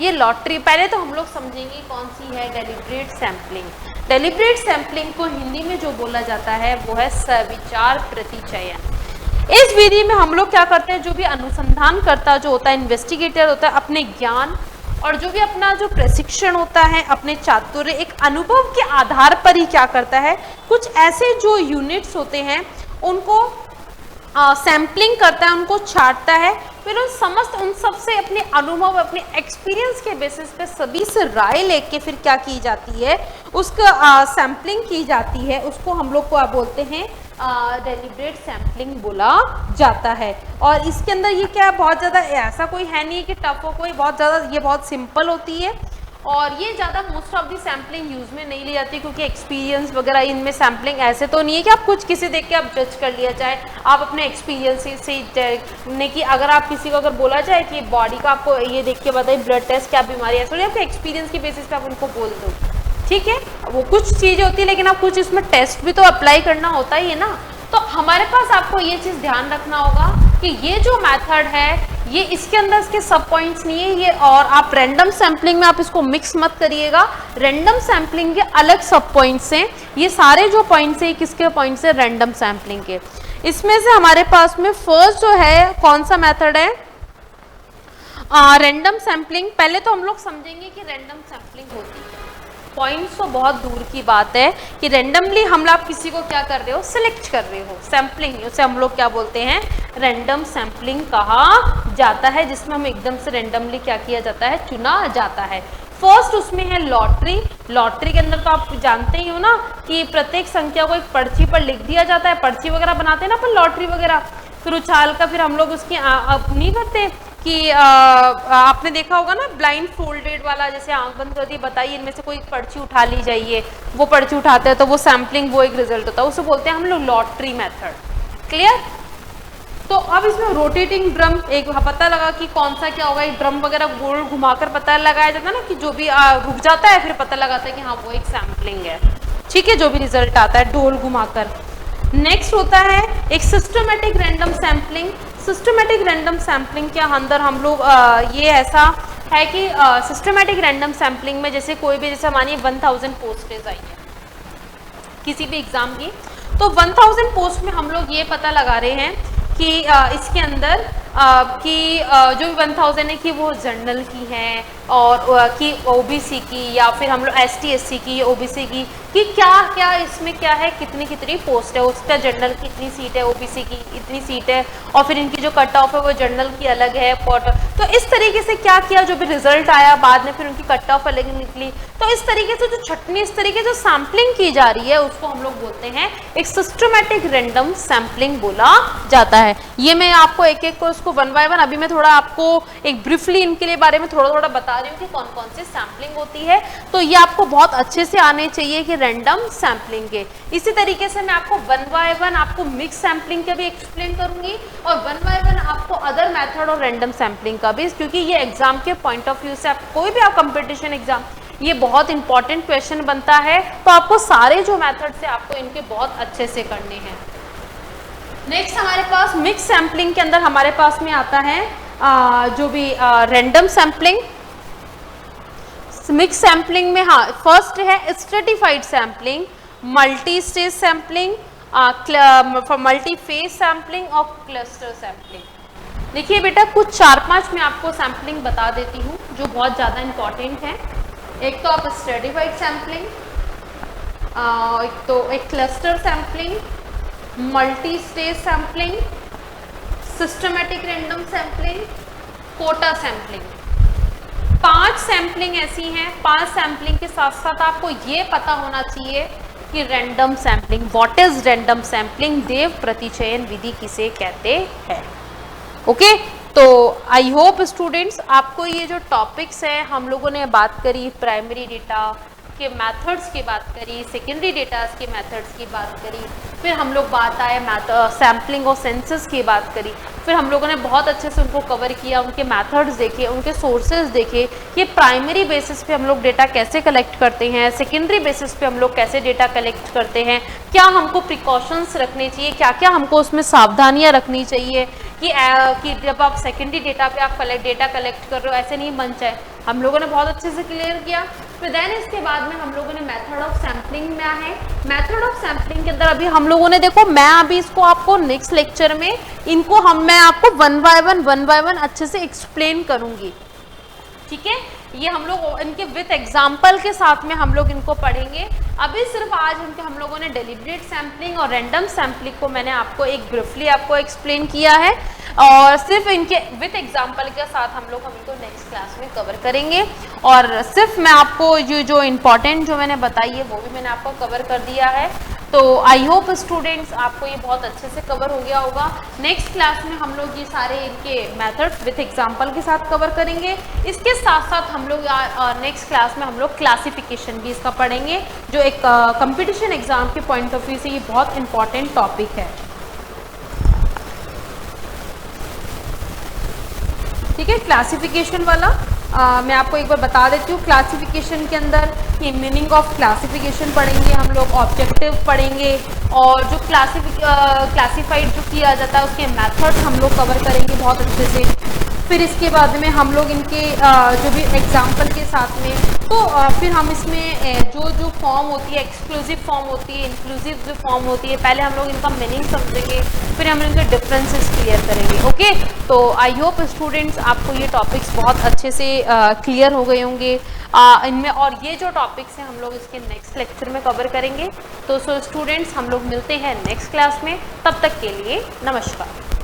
ये लॉटरी पहले तो हम लोग समझेंगे कौन सी है, डेलिब्रेट सैम्पलिंग। डेलिब्रेट सैम्पलिंग को हिंदी में जो बोला जाता है वो है सविचार प्रतिचयन। इस विधि में हम लोग क्या करते हैं, जो भी अनुसंधान करता जो होता है, इन्वेस्टिगेटर होता है, अपने ज्ञान और जो भी अपना जो प्रशिक्षण होता है, अपने चातुर्य, एक अनुभव के आधार पर ही क्या करता है, कुछ ऐसे जो यूनिट्स होते हैं उनको सैम्पलिंग करता है, उनको छांटता है, फिर उन सब से अपने अनुभव, अपने एक्सपीरियंस के बेसिस पे सभी से राय लेके फिर क्या की जाती है, उसका सैम्पलिंग की जाती है। उसको हम लोग को बोलते हैं डेलिब्रेट सैम्पलिंग बोला जाता है। और इसके अंदर ये क्या बहुत ज़्यादा ऐसा कोई है नहीं कि टफ हो, कोई बहुत ज़्यादा, ये बहुत सिंपल होती है। और ये ज़्यादा most of the sampling use में नहीं ली जाती, क्योंकि एक्सपीरियंस वगैरह इनमें सैम्पलिंग ऐसे तो नहीं है कि आप कुछ किसी देख के आप जज कर लिया जाए। आप अपने एक्सपीरियंस से ने कि अगर आप किसी को अगर बोला जाए कि बॉडी का आपको ये देख के बताइए ब्लड टेस्ट क्या बीमारी है, थोड़ी आपके एक्सपीरियंस के बेसिस पे आप उनको बोल दो, ठीक है। वो कुछ चीज़ें होती है, लेकिन आप कुछ इसमें टेस्ट भी तो अप्लाई करना होता ही है ना। तो हमारे पास आपको ये चीज़ ध्यान रखना होगा कि ये जो मेथड है, ये इसके अंदर इसके सब पॉइंट्स नहीं है ये, और आप रैंडम सैम्पलिंग में आप इसको मिक्स मत करिएगा। रैंडम सैम्पलिंग के अलग सब पॉइंट्स हैं, ये सारे जो पॉइंट्स हैं किसके पॉइंट्स हैं, रैंडम सैम्पलिंग के। इसमें से हमारे पास में फर्स्ट जो है कौन सा मेथड है, रैंडम सैम्पलिंग। पहले तो हम लोग समझेंगे कि रैंडम सैम्पलिंग होती है। पॉइंट्स तो बहुत दूर की बात है कि रैंडमली हम आप किसी को क्या कर रहे हो, सिलेक्ट कर रहे हो, सैम्पलिंग, उसे हम लोग क्या बोलते हैं, रैंडम सैम्पलिंग कहा जाता है, जिसमें हम एकदम से रैंडमली क्या किया जाता है, चुना जाता है। फर्स्ट उसमें है लॉटरी। लॉटरी के अंदर तो आप जानते ही हो ना कि प्रत्येक संख्या को एक पर्ची पर लिख दिया जाता है, पर्ची वगैरह बनाते हैं ना अपन लॉटरी वगैरह, फिर उछाल कर फिर हम लोग उसकी नहीं करते कि आपने देखा होगा ना ब्लाइंड फोल्डेड वाला, जैसे आंख बंद कर दी, बताइए इनमें से कोई पर्ची उठा ली जाइए, वो पर्ची उठाते हैं तो वो सैम्पलिंग, वो एक रिजल्ट होता है, उसे बोलते हैं हम लोग लॉटरी मेथड। क्लियर। तो अब इसमें रोटेटिंग ड्रम, एक पता लगा कि कौन सा क्या होगा, एक ड्रम वगैरह गोल घुमाकर पता लगाया जाता है ना कि जो भी रुक जाता है फिर पता लगाता है कि हाँ वो एक सैम्पलिंग है, ठीक है, जो भी रिजल्ट आता है डोल घुमाकर। नेक्स्ट होता है एक systematic random sampling. Systematic random sampling के अंदर हम लोग ये ऐसा है कि सिस्टमेटिक रैंडम सैम्पलिंग में जैसे कोई भी, जैसे मानिए 1000 पोस्टेज आई है किसी भी एग्जाम की, तो 1000 पोस्ट में हम लोग ये पता लगा रहे हैं कि इसके अंदर कि जो भी 1000 है कि वो जनरल की है और कि ओबीसी की, या फिर हम लोग एसटी एससी की, ओबीसी की, कि क्या क्या इसमें क्या है, कितनी कितनी पोस्ट है, उसका जनरल की इतनी सीट है, ओबीसी की इतनी सीट है, और फिर इनकी जो कट ऑफ है वो जनरल की अलग है। तो इस तरीके से क्या किया, जो भी रिजल्ट आया बाद में फिर उनकी कट ऑफ अलग निकली, तो इस तरीके से जो छटनी, इस तरीके जो सैम्पलिंग की जा रही है उसको हम लोग बोलते हैं एक सिस्टमेटिक रैंडम सैम्पलिंग बोला जाता है। ये मैं आपको एक एक को उसको वन बाय वन, अभी मैं थोड़ा आपको एक ब्रीफली इनके लिए बारे में थोड़ा थोड़ा बता रही हूँ कि कौन कौन सी सैम्पलिंग होती है, तो ये आपको बहुत अच्छे से आने चाहिए कि रैंडम सैम्पलिंग के। इसी तरीके से मैं आपको वन बाय वन आपको मिक्स सैम्पलिंग का भी एक्सप्लेन करूंगी, और वन बाय वन आपको अदर मेथड और रैंडम सैम्पलिंग का भी, क्योंकि ये एग्जाम के पॉइंट ऑफ व्यू से आप कोई भी आप कंपटीशन एग्जाम, ये बहुत इंपॉर्टेंट क्वेश्चन बनता है, तो आपको सारे जो मेथड से आपको इनके बहुत अच्छे से करने हैं। नेक्स्ट हमारे पास मिक्स सैम्पलिंग के अंदर हमारे पास में आता है जो भी रैंडम सैम्पलिंग। मिक्स सैम्पलिंग में हाँ फर्स्ट है stratified sampling, multi stage sampling, multi phase sampling और क्लस्टर सैम्पलिंग। देखिए बेटा कुछ 4-5 मैं आपको सैम्पलिंग बता देती हूँ जो बहुत ज़्यादा इंपॉर्टेंट है। एक तो आप स्ट्रेटिफाइड सैम्पलिंग, एक तो एक cluster sampling, multi stage sampling, systematic random sampling, quota sampling. 5 sampling ऐसी हैं। 5 सैम्पलिंग के साथ साथ आपको ये पता होना चाहिए कि random sampling, what is random sampling, देव प्रतिचयन विधि किसे कहते हैं। ओके, तो आई होप स्टूडेंट्स आपको ये जो टॉपिक्स है हम लोगों ने बात करी, प्राइमरी डेटा के मेथड्स की बात करी, सेकेंडरी डेटा के मेथड्स की बात करी, फिर हम लोग बात आए सैम्पलिंग और सेंसस की बात करी, फिर हम लोगों ने बहुत अच्छे से उनको कवर किया, उनके मेथड्स देखे, उनके सोर्सेज देखे, ये प्राइमरी बेसिस पे हम लोग डेटा कैसे कलेक्ट करते हैं, सेकेंडरी बेसिस पे हम लोग कैसे डेटा कलेक्ट करते हैं, क्या हमको प्रिकॉशंस रखने चाहिए, क्या क्या हमको उसमें सावधानियाँ रखनी चाहिए कि जब आप सेकेंडरी डेटा पे आप डेटा कलेक्ट कर रहे हो ऐसे नहीं बन जाए, हम लोगों ने बहुत अच्छे से क्लियर किया। फिर देन इसके बाद में हम लोगों ने मेथड ऑफ सैम्पलिंग में है। मेथड ऑफ सैम्पलिंग के अंदर अभी हम लोगों ने देखो, मैं अभी इसको आपको नेक्स्ट लेक्चर में इनको मैं आपको वन बाय वन अच्छे से एक्सप्लेन करूंगी, ठीक है। ये हम लोग इनके विथ एग्जाम्पल के साथ में हम लोग इनको पढ़ेंगे। अभी सिर्फ आज हम लोगों ने डेलिब्रेट सैम्पलिंग और रैंडम सैम्पलिंग को मैंने आपको एक ब्रीफली आपको एक्सप्लेन किया है, और सिर्फ इनके विथ एग्जाम्पल के साथ हम इनको नेक्स्ट क्लास में कवर करेंगे। और सिर्फ मैं आपको जो इम्पॉर्टेंट जो मैंने बताई है वो भी मैंने आपको कवर कर दिया है। तो आई होप स्टूडेंट्स आपको ये बहुत अच्छे से कवर हो गया होगा। नेक्स्ट क्लास में हम लोग ये सारे इनके मेथड्स विथ एग्जांपल के साथ कवर करेंगे। इसके साथ साथ हम लोग नेक्स्ट क्लास में हम लोग क्लासिफिकेशन भी इसका पढ़ेंगे, जो एक कंपटीशन एग्जाम के पॉइंट ऑफ व्यू से ये बहुत इंपॉर्टेंट टॉपिक है। ठीक है, क्लासिफिकेशन वाला मैं आपको एक बार बता देती हूँ। क्लासिफिकेशन के अंदर ये मीनिंग ऑफ क्लासिफिकेशन पढ़ेंगे हम लोग, ऑब्जेक्टिव पढ़ेंगे, और जो क्लासिफाइड जो किया जाता है उसके मेथड हम लोग कवर करेंगे बहुत अच्छे से। फिर इसके बाद में हम लोग इनके जो भी एग्जाम्पल के साथ में फिर हम इसमें जो फॉर्म होती है, एक्सक्लूसिव फॉर्म होती है, इंक्लूसिव जो फॉर्म होती है, पहले हम लोग इनका मीनिंग समझेंगे, फिर हम इनके डिफरेंसेस क्लियर करेंगे। ओके, तो आई होप स्टूडेंट्स आपको ये टॉपिक्स बहुत अच्छे से क्लियर हो गए होंगे इनमें, और ये जो टॉपिक्स हैं हम लोग इसके नेक्स्ट लेक्चर में कवर करेंगे। तो स्टूडेंट्स हम लोग मिलते हैं नेक्स्ट क्लास में, तब तक के लिए नमस्कार।